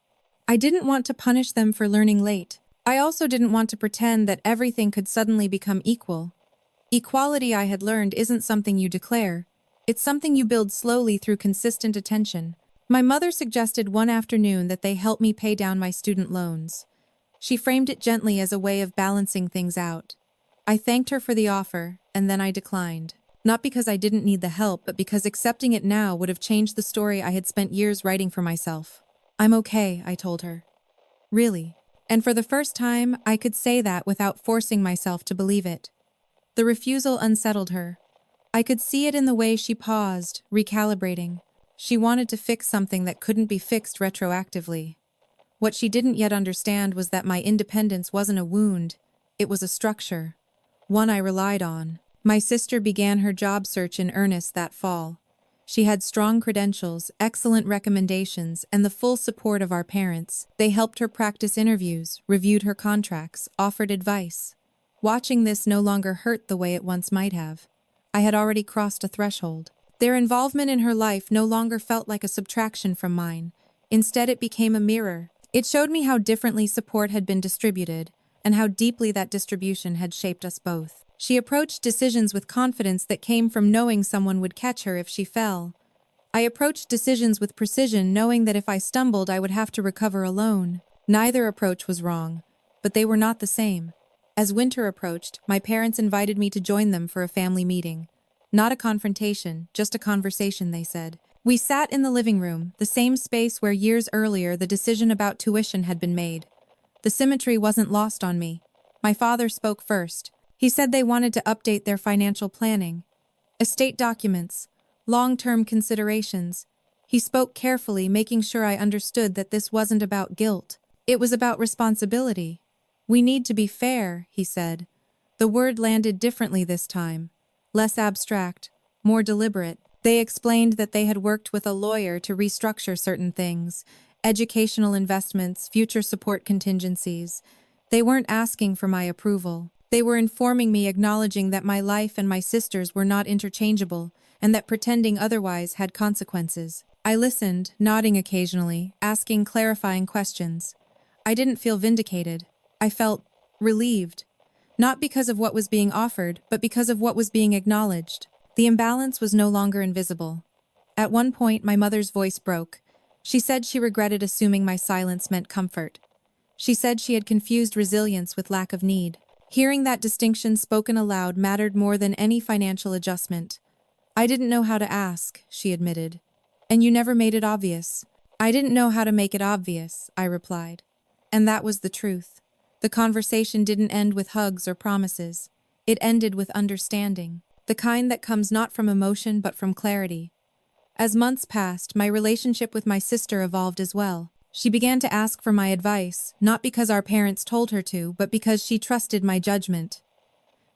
I didn't want to punish them for learning late. I also didn't want to pretend that everything could suddenly become equal. Equality, I had learned, isn't something you declare. It's something you build slowly through consistent attention. My mother suggested one afternoon that they help me pay down my student loans. She framed it gently as a way of balancing things out. I thanked her for the offer, and then I declined. Not because I didn't need the help, but because accepting it now would have changed the story I had spent years writing for myself. I'm okay, I told her. Really. And for the first time, I could say that without forcing myself to believe it. The refusal unsettled her. I could see it in the way she paused, recalibrating. She wanted to fix something that couldn't be fixed retroactively. What she didn't yet understand was that my independence wasn't a wound, it was a structure, one I relied on. My sister began her job search in earnest that fall. She had strong credentials, excellent recommendations, and the full support of our parents. They helped her practice interviews, reviewed her contracts, offered advice. Watching this no longer hurt the way it once might have. I had already crossed a threshold. Their involvement in her life no longer felt like a subtraction from mine. Instead, it became a mirror. It showed me how differently support had been distributed, and how deeply that distribution had shaped us both. She approached decisions with confidence that came from knowing someone would catch her if she fell. I approached decisions with precision, knowing that if I stumbled, I would have to recover alone. Neither approach was wrong, but they were not the same. As winter approached, my parents invited me to join them for a family meeting. Not a confrontation, just a conversation, they said. We sat in the living room, the same space where years earlier the decision about tuition had been made. The symmetry wasn't lost on me. My father spoke first. He said they wanted to update their financial planning. Estate documents, long-term considerations. He spoke carefully, making sure I understood that this wasn't about guilt. It was about responsibility. We need to be fair, he said. The word landed differently this time. Less abstract, more deliberate. They explained that they had worked with a lawyer to restructure certain things, educational investments, future support contingencies. They weren't asking for my approval. They were informing me, acknowledging that my life and my sister's were not interchangeable, and that pretending otherwise had consequences. I listened, nodding occasionally, asking clarifying questions. I didn't feel vindicated. I felt relieved. Not because of what was being offered, but because of what was being acknowledged. The imbalance was no longer invisible. At one point, my mother's voice broke. She said she regretted assuming my silence meant comfort. She said she had confused resilience with lack of need. Hearing that distinction spoken aloud mattered more than any financial adjustment. I didn't know how to ask, she admitted. And you never made it obvious. I didn't know how to make it obvious, I replied. And that was the truth. The conversation didn't end with hugs or promises. It ended with understanding, the kind that comes not from emotion but from clarity. As months passed, my relationship with my sister evolved as well. She began to ask for my advice, not because our parents told her to, but because she trusted my judgment.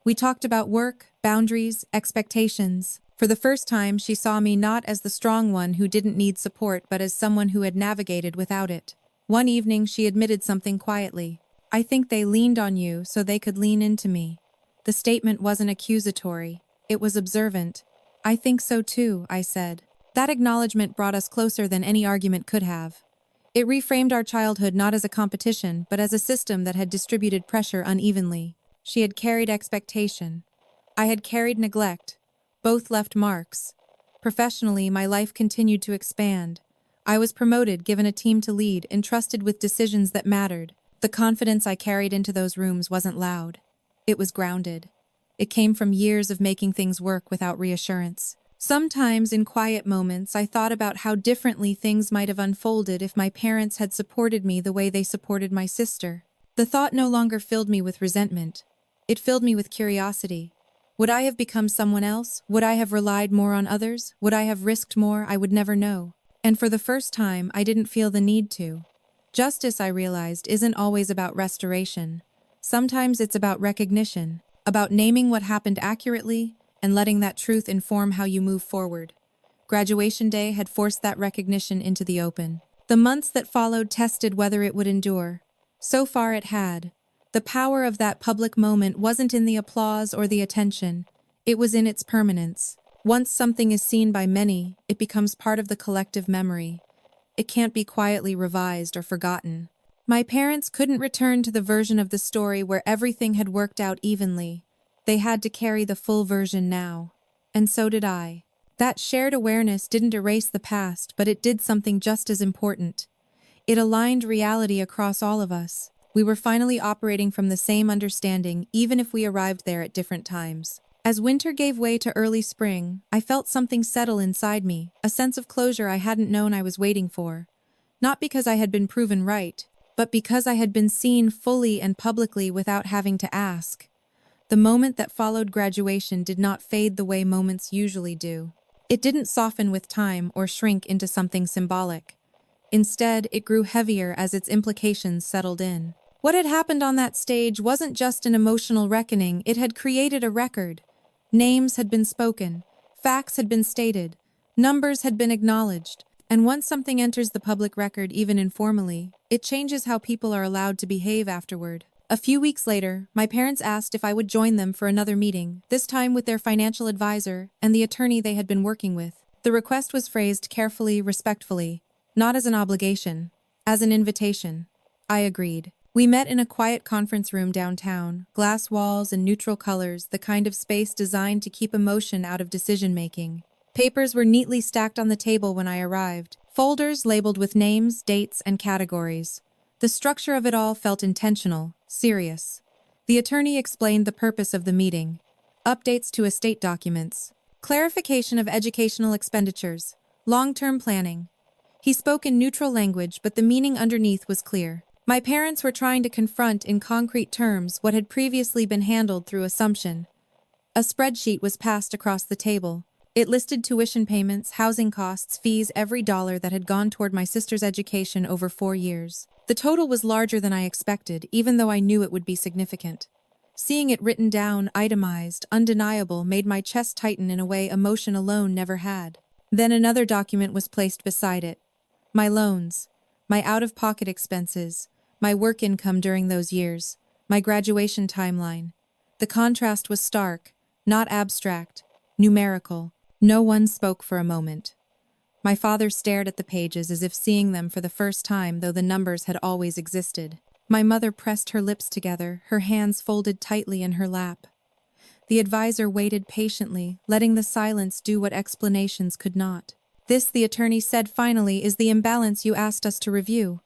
We talked about work, boundaries, expectations. For the first time, she saw me not as the strong one who didn't need support, but as someone who had navigated without it. One evening, she admitted something quietly. I think they leaned on you so they could lean into me. The statement wasn't accusatory. It was observant. "I think so too," I said. That acknowledgement brought us closer than any argument could have. It reframed our childhood not as a competition, but as a system that had distributed pressure unevenly. She had carried expectation. I had carried neglect. Both left marks. Professionally, my life continued to expand. I was promoted, given a team to lead, entrusted with decisions that mattered. The confidence I carried into those rooms wasn't loud. It was grounded. It came from years of making things work without reassurance. Sometimes, in quiet moments, I thought about how differently things might have unfolded if my parents had supported me the way they supported my sister. The thought no longer filled me with resentment. It filled me with curiosity. Would I have become someone else? Would I have relied more on others? Would I have risked more? I would never know. And for the first time, I didn't feel the need to. Justice, I realized, isn't always about restoration. Sometimes it's about recognition, about naming what happened accurately, and letting that truth inform how you move forward. Graduation day had forced that recognition into the open. The months that followed tested whether it would endure. So far it had. The power of that public moment wasn't in the applause or the attention. It was in its permanence. Once something is seen by many, it becomes part of the collective memory. It can't be quietly revised or forgotten. My parents couldn't return to the version of the story where everything had worked out evenly. They had to carry the full version now. And so did I. That shared awareness didn't erase the past, but it did something just as important. It aligned reality across all of us. We were finally operating from the same understanding, even if we arrived there at different times. As winter gave way to early spring, I felt something settle inside me, a sense of closure I hadn't known I was waiting for. Not because I had been proven right, but because I had been seen fully and publicly without having to ask. The moment that followed graduation did not fade the way moments usually do. It didn't soften with time or shrink into something symbolic. Instead, it grew heavier as its implications settled in. What had happened on that stage wasn't just an emotional reckoning, it had created a record. Names had been spoken, facts had been stated, numbers had been acknowledged, and once something enters the public record, even informally, it changes how people are allowed to behave afterward. A few weeks later, my parents asked if I would join them for another meeting, this time with their financial advisor and the attorney they had been working with. The request was phrased carefully, respectfully, not as an obligation, as an invitation. I agreed. We met in a quiet conference room downtown, glass walls and neutral colors, the kind of space designed to keep emotion out of decision-making. Papers were neatly stacked on the table when I arrived, folders labeled with names, dates, and categories. The structure of it all felt intentional, serious. The attorney explained the purpose of the meeting. Updates to estate documents. Clarification of educational expenditures. Long-term planning. He spoke in neutral language, but the meaning underneath was clear. My parents were trying to confront in concrete terms what had previously been handled through assumption. A spreadsheet was passed across the table. It listed tuition payments, housing costs, fees, every dollar that had gone toward my sister's education over 4 years. The total was larger than I expected, even though I knew it would be significant. Seeing it written down, itemized, undeniable, made my chest tighten in a way emotion alone never had. Then another document was placed beside it. My loans, my out-of-pocket expenses, my work income during those years, my graduation timeline. The contrast was stark, not abstract, numerical. No one spoke for a moment. My father stared at the pages as if seeing them for the first time, though the numbers had always existed. My mother pressed her lips together, her hands folded tightly in her lap. The advisor waited patiently, letting the silence do what explanations could not. "This," the attorney said finally, "is the imbalance you asked us to review."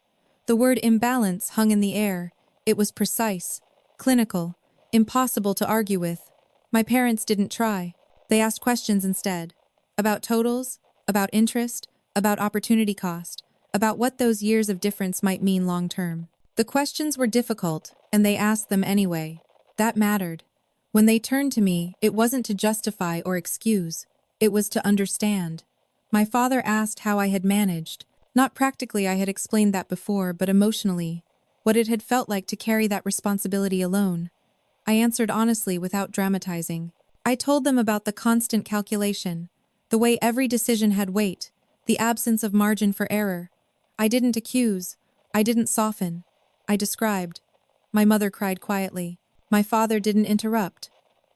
The word imbalance hung in the air. It was precise, clinical, impossible to argue with. My parents didn't try. They asked questions instead. About totals, about interest, about opportunity cost, about what those years of difference might mean long-term. The questions were difficult, and they asked them anyway. That mattered. When they turned to me, it wasn't to justify or excuse. It was to understand. My father asked how I had managed. Not practically, I had explained that before, but emotionally. What it had felt like to carry that responsibility alone. I answered honestly without dramatizing. I told them about the constant calculation, the way every decision had weight, the absence of margin for error. I didn't accuse. I didn't soften. I described. My mother cried quietly. My father didn't interrupt.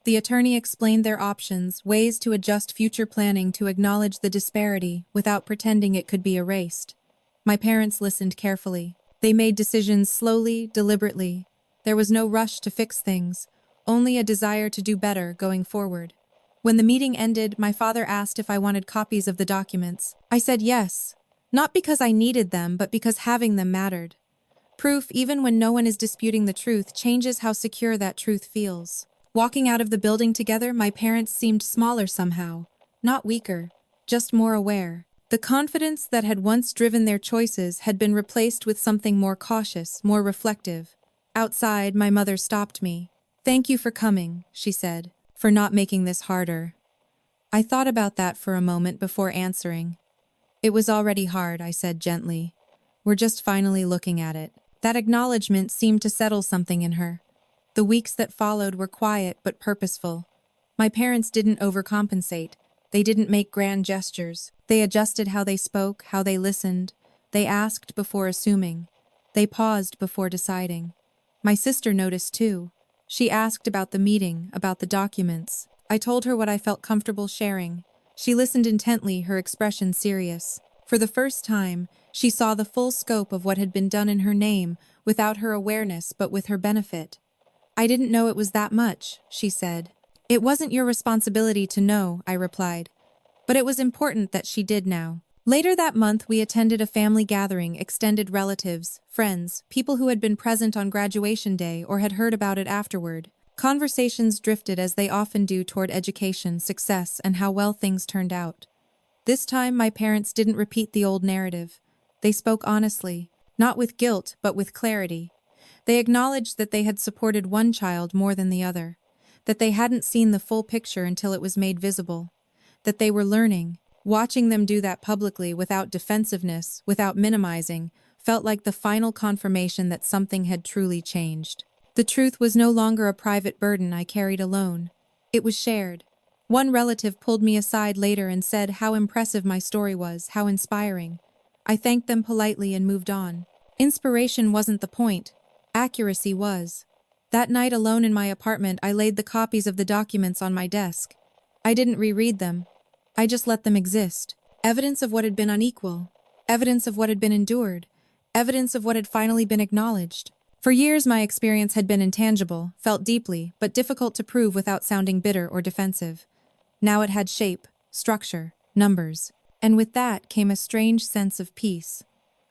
The attorney explained their options, ways to adjust future planning to acknowledge the disparity without pretending it could be erased. My parents listened carefully. They made decisions slowly, deliberately. There was no rush to fix things, only a desire to do better going forward. When the meeting ended, my father asked if I wanted copies of the documents. I said yes, not because I needed them, but because having them mattered. Proof, even when no one is disputing the truth, changes how secure that truth feels. Walking out of the building together, my parents seemed smaller somehow, not weaker, just more aware. The confidence that had once driven their choices had been replaced with something more cautious, more reflective. Outside, my mother stopped me. "Thank you for coming," she said, "for not making this harder." I thought about that for a moment before answering. "It was already hard," I said gently. "We're just finally looking at it." That acknowledgement seemed to settle something in her. The weeks that followed were quiet but purposeful. My parents didn't overcompensate. They didn't make grand gestures. They adjusted how they spoke, how they listened. They asked before assuming. They paused before deciding. My sister noticed too. She asked about the meeting, about the documents. I told her what I felt comfortable sharing. She listened intently, her expression serious. For the first time, she saw the full scope of what had been done in her name, without her awareness but with her benefit. "I didn't know it was that much," she said. "It wasn't your responsibility to know," I replied. But it was important that she did now. Later that month, we attended a family gathering, extended relatives, friends, people who had been present on graduation day or had heard about it afterward. Conversations drifted as they often do toward education, success, and how well things turned out. This time, my parents didn't repeat the old narrative. They spoke honestly, not with guilt, but with clarity. They acknowledged that they had supported one child more than the other, that they hadn't seen the full picture until it was made visible, that they were learning. Watching them do that publicly, without defensiveness, without minimizing, felt like the final confirmation that something had truly changed. The truth was no longer a private burden I carried alone. It was shared. One relative pulled me aside later and said how impressive my story was, how inspiring. I thanked them politely and moved on. Inspiration wasn't the point. Accuracy was. That night alone in my apartment, I laid the copies of the documents on my desk. I didn't reread them. I just let them exist. Evidence of what had been unequal. Evidence of what had been endured. Evidence of what had finally been acknowledged. For years, my experience had been intangible, felt deeply, but difficult to prove without sounding bitter or defensive. Now it had shape, structure, numbers. And with that came a strange sense of peace.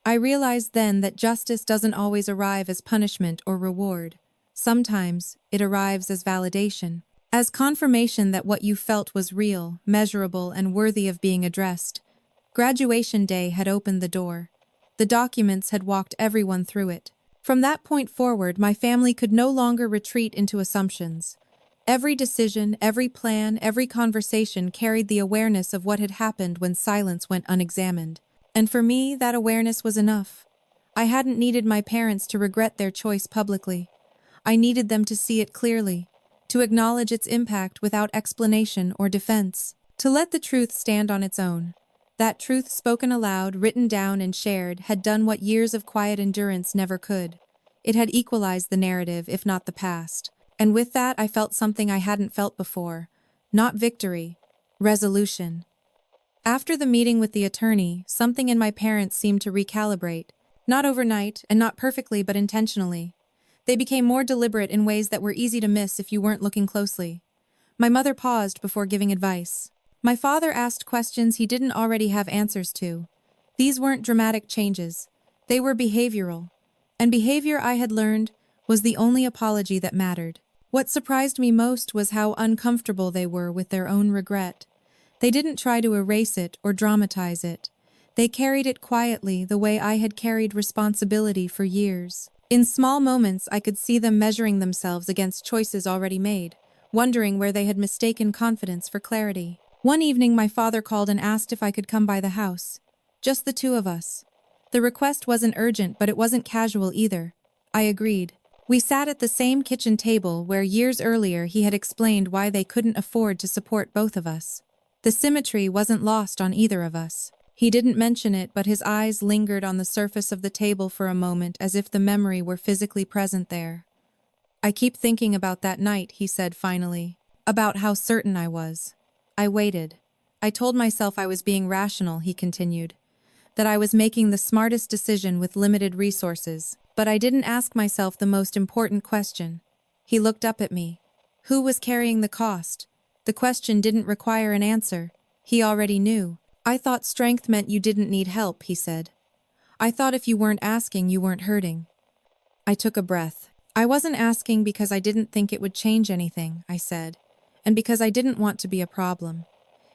I realized then that justice doesn't always arrive as punishment or reward. Sometimes it arrives as validation, as confirmation that what you felt was real, measurable, and worthy of being addressed. Graduation day had opened the door. The documents had walked everyone through it. From that point forward, my family could no longer retreat into assumptions. Every decision, every plan, every conversation carried the awareness of what had happened when silence went unexamined. And for me, that awareness was enough. I hadn't needed my parents to regret their choice publicly. I needed them to see it clearly, to acknowledge its impact without explanation or defense, to let the truth stand on its own. That truth, spoken aloud, written down, and shared, had done what years of quiet endurance never could. It had equalized the narrative, if not the past. And with that, I felt something I hadn't felt before. Not victory, resolution. After the meeting with the attorney, something in my parents seemed to recalibrate. Not overnight, and not perfectly, but intentionally. They became more deliberate in ways that were easy to miss if you weren't looking closely. My mother paused before giving advice. My father asked questions he didn't already have answers to. These weren't dramatic changes. They were behavioral. And behavior, I had learned, was the only apology that mattered. What surprised me most was how uncomfortable they were with their own regret. They didn't try to erase it or dramatize it. They carried it quietly, the way I had carried responsibility for years. In small moments, I could see them measuring themselves against choices already made, wondering where they had mistaken confidence for clarity. One evening, my father called and asked if I could come by the house. Just the two of us. The request wasn't urgent, but it wasn't casual either. I agreed. We sat at the same kitchen table where years earlier he had explained why they couldn't afford to support both of us. The symmetry wasn't lost on either of us. He didn't mention it, but his eyes lingered on the surface of the table for a moment as if the memory were physically present there. "I keep thinking about that night," he said finally. About how certain I was. I waited. I told myself I was being rational, he continued, that I was making the smartest decision with limited resources, but I didn't ask myself the most important question. He looked up at me. Who was carrying the cost? The question didn't require an answer. He already knew. I thought strength meant you didn't need help, he said. I thought if you weren't asking, you weren't hurting. I took a breath. I wasn't asking because I didn't think it would change anything, I said, and because I didn't want to be a problem.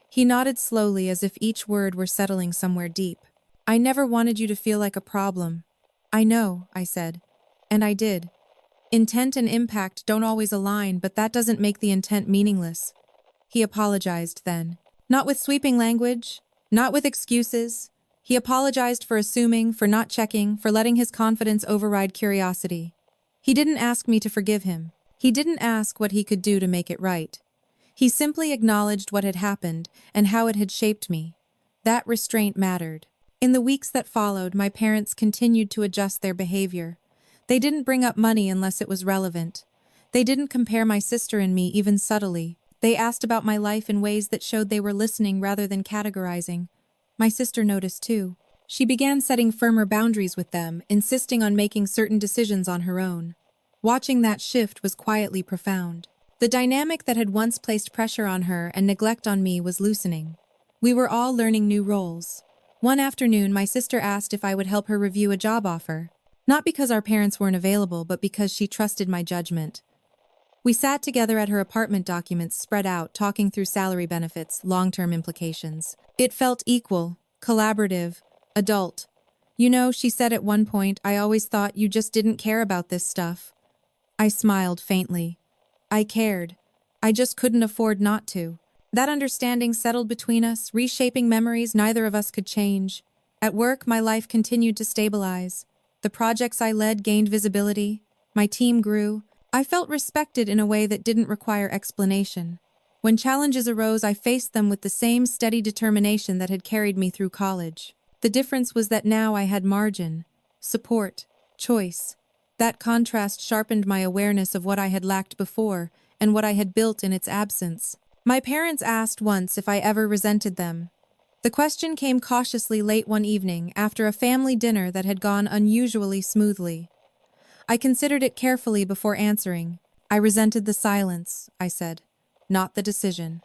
He nodded slowly as if each word were settling somewhere deep. I never wanted you to feel like a problem. I know, I said. And I did. Intent and impact don't always align, but that doesn't make the intent meaningless. He apologized then. Not with sweeping language, not with excuses. He apologized for assuming, for not checking, for letting his confidence override curiosity. He didn't ask me to forgive him. He didn't ask what he could do to make it right. He simply acknowledged what had happened and how it had shaped me. That restraint mattered. In the weeks that followed, my parents continued to adjust their behavior. They didn't bring up money unless it was relevant. They didn't compare my sister and me even subtly. They asked about my life in ways that showed they were listening rather than categorizing. My sister noticed too. She began setting firmer boundaries with them, insisting on making certain decisions on her own. Watching that shift was quietly profound. The dynamic that had once placed pressure on her and neglect on me was loosening. We were all learning new roles. One afternoon, my sister asked if I would help her review a job offer. Not because our parents weren't available, but because she trusted my judgment. We sat together at her apartment, documents spread out, talking through salary benefits, long-term implications. It felt equal, collaborative, adult. You know, she said at one point, I always thought you just didn't care about this stuff. I smiled faintly. I cared. I just couldn't afford not to. That understanding settled between us, reshaping memories neither of us could change. At work, my life continued to stabilize. The projects I led gained visibility. My team grew. I felt respected in a way that didn't require explanation. When challenges arose, I faced them with the same steady determination that had carried me through college. The difference was that now I had margin, support, choice. That contrast sharpened my awareness of what I had lacked before and what I had built in its absence. My parents asked once if I ever resented them. The question came cautiously late one evening after a family dinner that had gone unusually smoothly. I considered it carefully before answering. I resented the silence, I said, not the decision.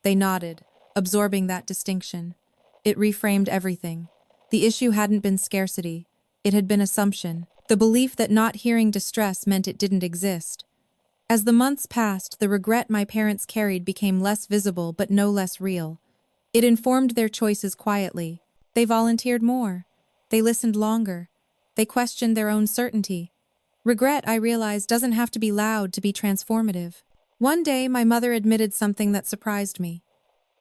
They nodded, absorbing that distinction. It reframed everything. The issue hadn't been scarcity. It had been assumption, the belief that not hearing distress meant it didn't exist. As the months passed, the regret my parents carried became less visible but no less real. It informed their choices quietly. They volunteered more. They listened longer. They questioned their own certainty. Regret, I realized, doesn't have to be loud to be transformative. One day, my mother admitted something that surprised me.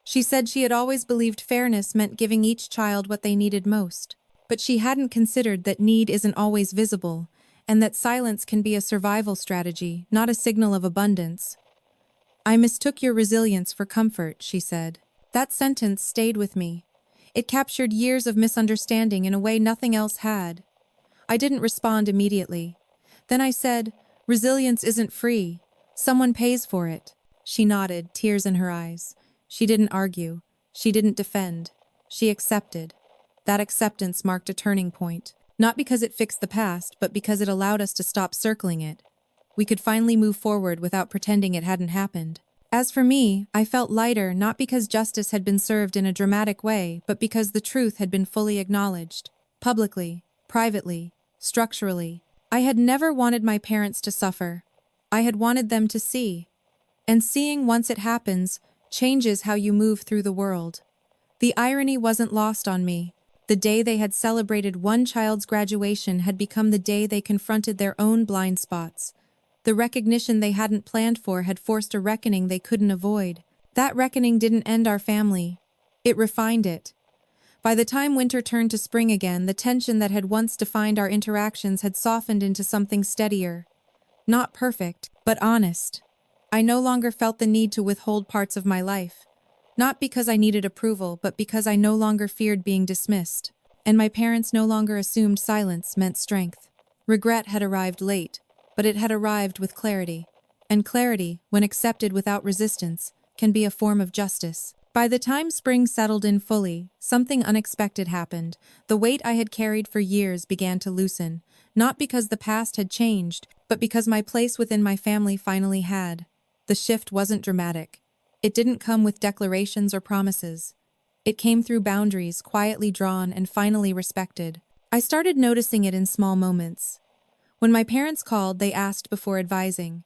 She said she had always believed fairness meant giving each child what they needed most. But she hadn't considered that need isn't always visible, and that silence can be a survival strategy, not a signal of abundance. I mistook your resilience for comfort, she said. That sentence stayed with me. It captured years of misunderstanding in a way nothing else had. I didn't respond immediately. Then I said, resilience isn't free. Someone pays for it. She nodded, tears in her eyes. She didn't argue. She didn't defend. She accepted. That acceptance marked a turning point. Not because it fixed the past, but because it allowed us to stop circling it. We could finally move forward without pretending it hadn't happened. As for me, I felt lighter not because justice had been served in a dramatic way, but because the truth had been fully acknowledged. Publicly, privately, structurally. I had never wanted my parents to suffer. I had wanted them to see. And seeing, once it happens, changes how you move through the world. The irony wasn't lost on me. The day they had celebrated one child's graduation had become the day they confronted their own blind spots. The recognition they hadn't planned for had forced a reckoning they couldn't avoid. That reckoning didn't end our family. It refined it. By the time winter turned to spring again, the tension that had once defined our interactions had softened into something steadier. Not perfect, but honest. I no longer felt the need to withhold parts of my life. Not because I needed approval, but because I no longer feared being dismissed. And my parents no longer assumed silence meant strength. Regret had arrived late, but it had arrived with clarity. And clarity, when accepted without resistance, can be a form of justice. By the time spring settled in fully, something unexpected happened. The weight I had carried for years began to loosen, not because the past had changed, but because my place within my family finally had. The shift wasn't dramatic. It didn't come with declarations or promises. It came through boundaries, quietly drawn and finally respected. I started noticing it in small moments. When my parents called, they asked before advising.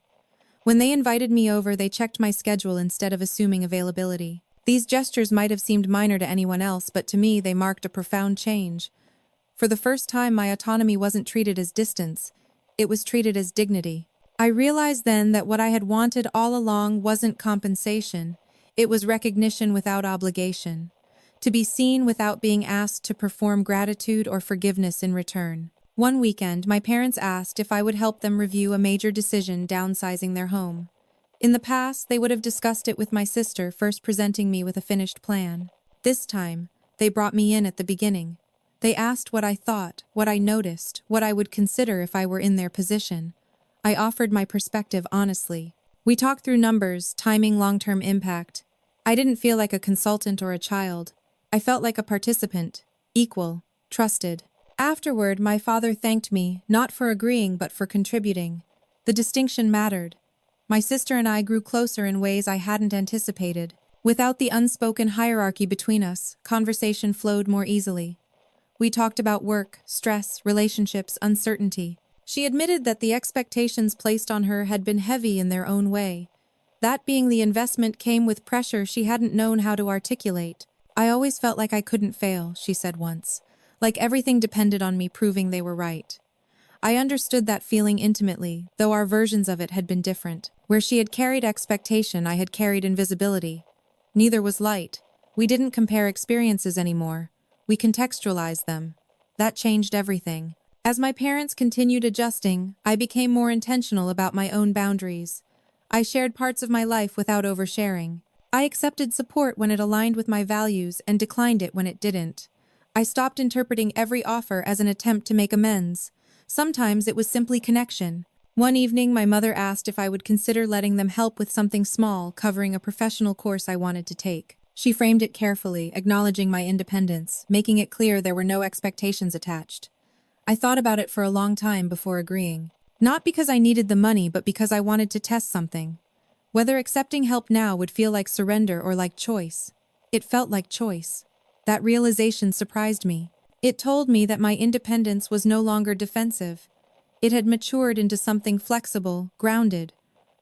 When they invited me over, they checked my schedule instead of assuming availability. These gestures might have seemed minor to anyone else, but to me they marked a profound change. For the first time, my autonomy wasn't treated as distance. It was treated as dignity. I realized then that what I had wanted all along wasn't compensation. It was recognition without obligation. To be seen without being asked to perform gratitude or forgiveness in return. One weekend, my parents asked if I would help them review a major decision downsizing their home. In the past, they would have discussed it with my sister, first presenting me with a finished plan. This time, they brought me in at the beginning. They asked what I thought, what I noticed, what I would consider if I were in their position. I offered my perspective honestly. We talked through numbers, timing, long-term impact. I didn't feel like a consultant or a child. I felt like a participant, equal, trusted. Afterward, my father thanked me, not for agreeing but for contributing. The distinction mattered. My sister and I grew closer in ways I hadn't anticipated. Without the unspoken hierarchy between us, conversation flowed more easily. We talked about work, stress, relationships, uncertainty. She admitted that the expectations placed on her had been heavy in their own way. That being the investment came with pressure she hadn't known how to articulate. I always felt like I couldn't fail, she said once. Like everything depended on me proving they were right. I understood that feeling intimately, though our versions of it had been different. Where she had carried expectation, I had carried invisibility. Neither was light. We didn't compare experiences anymore. We contextualized them. That changed everything. As my parents continued adjusting, I became more intentional about my own boundaries. I shared parts of my life without oversharing. I accepted support when it aligned with my values and declined it when it didn't. I stopped interpreting every offer as an attempt to make amends. Sometimes it was simply connection. One evening, my mother asked if I would consider letting them help with something small, covering a professional course I wanted to take. She framed it carefully, acknowledging my independence, making it clear there were no expectations attached. I thought about it for a long time before agreeing. Not because I needed the money, but because I wanted to test something. Whether accepting help now would feel like surrender or like choice. It felt like choice. That realization surprised me. It told me that my independence was no longer defensive. It had matured into something flexible, grounded.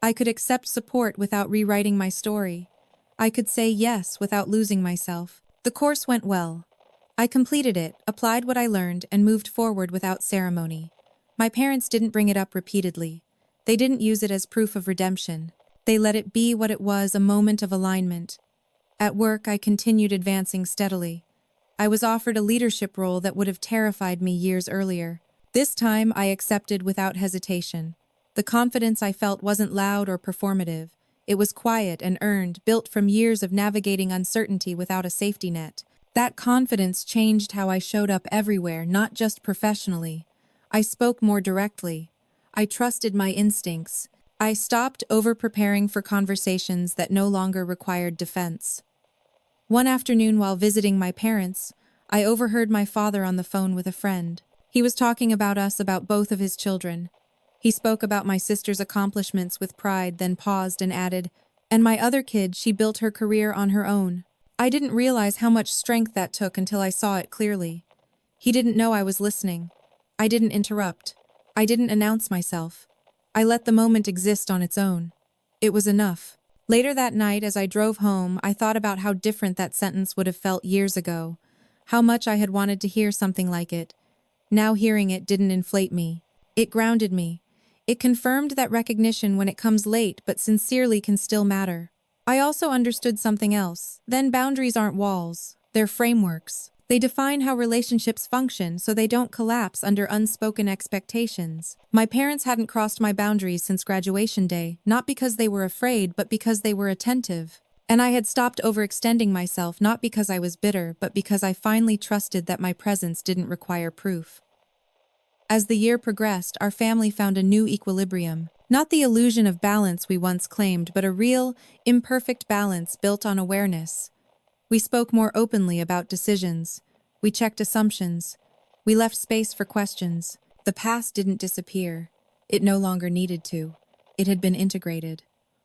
I could accept support without rewriting my story. I could say yes without losing myself. The course went well. I completed it, applied what I learned, and moved forward without ceremony. My parents didn't bring it up repeatedly. They didn't use it as proof of redemption. They let it be what it was, a moment of alignment. At work, I continued advancing steadily. I was offered a leadership role that would have terrified me years earlier. This time, I accepted without hesitation. The confidence I felt wasn't loud or performative. It was quiet and earned, built from years of navigating uncertainty without a safety net. That confidence changed how I showed up everywhere, not just professionally. I spoke more directly. I trusted my instincts. I stopped over-preparing for conversations that no longer required defense. One afternoon while visiting my parents, I overheard my father on the phone with a friend. He was talking about us, about both of his children. He spoke about my sister's accomplishments with pride, then paused and added, "And my other kid, she built her career on her own." I didn't realize how much strength that took until I saw it clearly. He didn't know I was listening. I didn't interrupt. I didn't announce myself. I let the moment exist on its own. It was enough. Later that night, as I drove home, I thought about how different that sentence would have felt years ago. How much I had wanted to hear something like it. Now hearing it didn't inflate me. It grounded me. It confirmed that recognition, when it comes late but sincerely, can still matter. I also understood something else. Then boundaries aren't walls. They're frameworks. They define how relationships function so they don't collapse under unspoken expectations. My parents hadn't crossed my boundaries since graduation day, not because they were afraid, but because they were attentive. And I had stopped overextending myself, not because I was bitter, but because I finally trusted that my presence didn't require proof. As the year progressed, our family found a new equilibrium. Not the illusion of balance we once claimed, but a real, imperfect balance built on awareness. We spoke more openly about decisions. We checked assumptions. We left space for questions. The past didn't disappear. It no longer needed to. It had been integrated.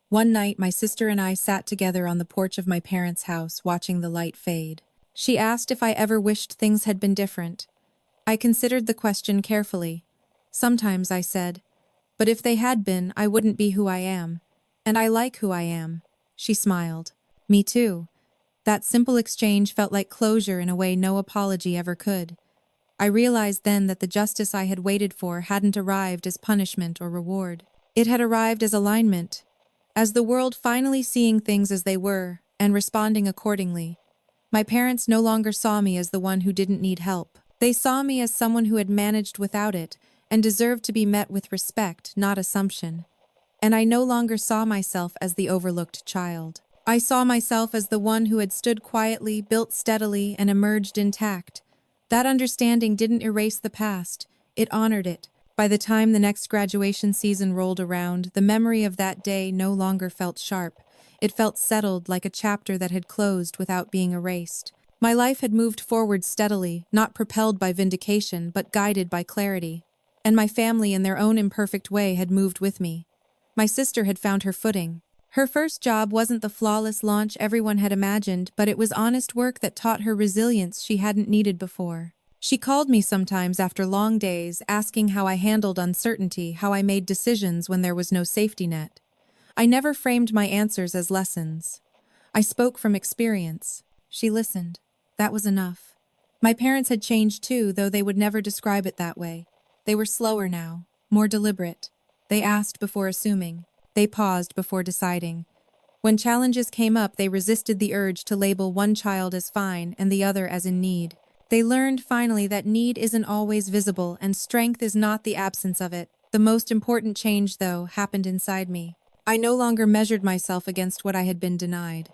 One night, my sister and I sat together on the porch of my parents' house, watching the light fade. She asked if I ever wished things had been different. I considered the question carefully. Sometimes, I said, but if they had been, I wouldn't be who I am. And I like who I am. She smiled. Me too. That simple exchange felt like closure in a way no apology ever could. I realized then that the justice I had waited for hadn't arrived as punishment or reward. It had arrived as alignment, as the world finally seeing things as they were and responding accordingly. My parents no longer saw me as the one who didn't need help. They saw me as someone who had managed without it and deserved to be met with respect, not assumption. And I no longer saw myself as the overlooked child. I saw myself as the one who had stood quietly, built steadily, and emerged intact. That understanding didn't erase the past, it honored it. By the time the next graduation season rolled around, the memory of that day no longer felt sharp. It felt settled, like a chapter that had closed without being erased. My life had moved forward steadily, not propelled by vindication, but guided by clarity. And my family, in their own imperfect way, had moved with me. My sister had found her footing. Her first job wasn't the flawless launch everyone had imagined, but it was honest work that taught her resilience she hadn't needed before. She called me sometimes after long days, asking how I handled uncertainty, how I made decisions when there was no safety net. I never framed my answers as lessons. I spoke from experience. She listened. That was enough. My parents had changed too, though they would never describe it that way. They were slower now, more deliberate. They asked before assuming. They paused before deciding. When challenges came up, they resisted the urge to label one child as fine and the other as in need. They learned finally that need isn't always visible and strength is not the absence of it. The most important change, though, happened inside me. I no longer measured myself against what I had been denied.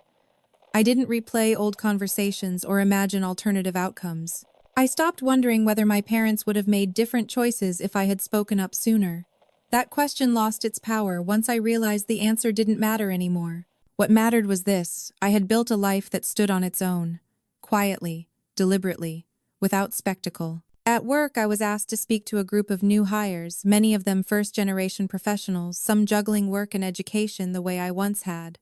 I didn't replay old conversations or imagine alternative outcomes. I stopped wondering whether my parents would have made different choices if I had spoken up sooner. That question lost its power once I realized the answer didn't matter anymore. What mattered was this: I had built a life that stood on its own. Quietly, deliberately, without spectacle. At work, I was asked to speak to a group of new hires, many of them first-generation professionals, some juggling work and education the way I once had.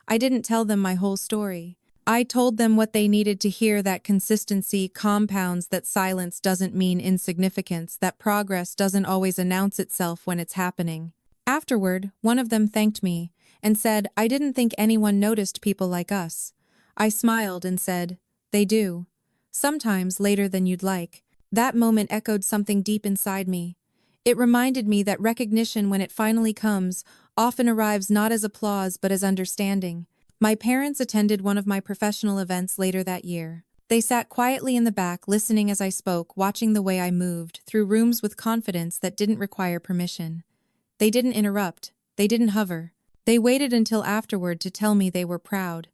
I didn't tell them my whole story. I told them what they needed to hear: that consistency compounds, that silence doesn't mean insignificance, that progress doesn't always announce itself when it's happening. Afterward, one of them thanked me and said, "I didn't think anyone noticed people like us." I smiled and said, "They do. Sometimes later than you'd like." That moment echoed something deep inside me. It reminded me that recognition, when it finally comes, often arrives not as applause but as understanding. My parents attended one of my professional events later that year. They sat quietly in the back, listening as I spoke, watching the way I moved through rooms with confidence that didn't require permission. They didn't interrupt. They didn't hover. They waited until afterward to tell me they were proud.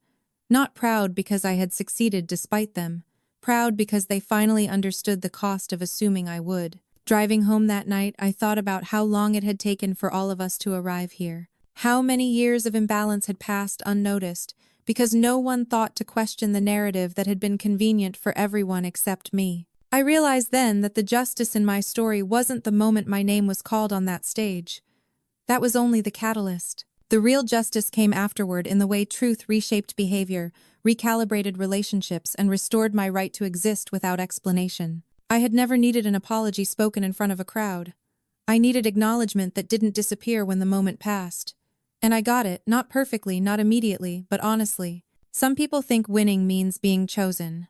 Not proud because I had succeeded despite them. Proud because they finally understood the cost of assuming I would. Driving home that night, I thought about how long it had taken for all of us to arrive here. How many years of imbalance had passed unnoticed, because no one thought to question the narrative that had been convenient for everyone except me. I realized then that the justice in my story wasn't the moment my name was called on that stage. That was only the catalyst. The real justice came afterward, in the way truth reshaped behavior, recalibrated relationships, and restored my right to exist without explanation. I had never needed an apology spoken in front of a crowd. I needed acknowledgement that didn't disappear when the moment passed. And I got it, not perfectly, not immediately, but honestly. Some people think winning means being chosen.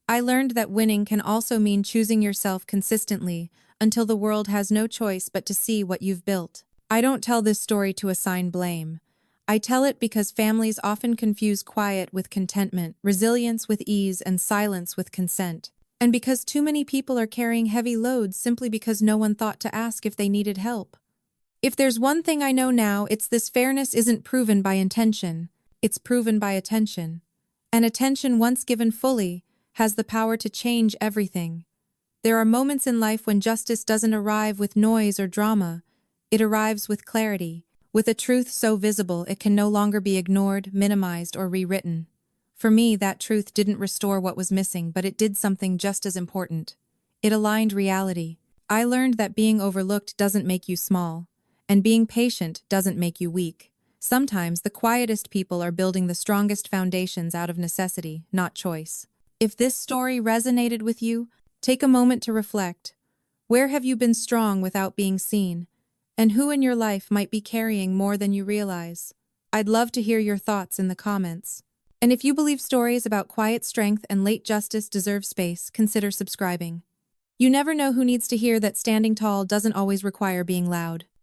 I learned that winning can also mean choosing yourself consistently, until the world has no choice but to see what you've built. I don't tell this story to assign blame. I tell it because families often confuse quiet with contentment, resilience with ease, and silence with consent. And because too many people are carrying heavy loads simply because no one thought to ask if they needed help. If there's one thing I know now, it's this: fairness isn't proven by intention, it's proven by attention. And attention, once given fully, has the power to change everything. There are moments in life when justice doesn't arrive with noise or drama. It arrives with clarity, with a truth so visible it can no longer be ignored, minimized, or rewritten. For me, that truth didn't restore what was missing, but it did something just as important. It aligned reality. I learned that being overlooked doesn't make you small, and being patient doesn't make you weak. Sometimes the quietest people are building the strongest foundations out of necessity, not choice. If this story resonated with you, take a moment to reflect. Where have you been strong without being seen? And who in your life might be carrying more than you realize? I'd love to hear your thoughts in the comments. And if you believe stories about quiet strength and late justice deserve space, consider subscribing. You never know who needs to hear that standing tall doesn't always require being loud.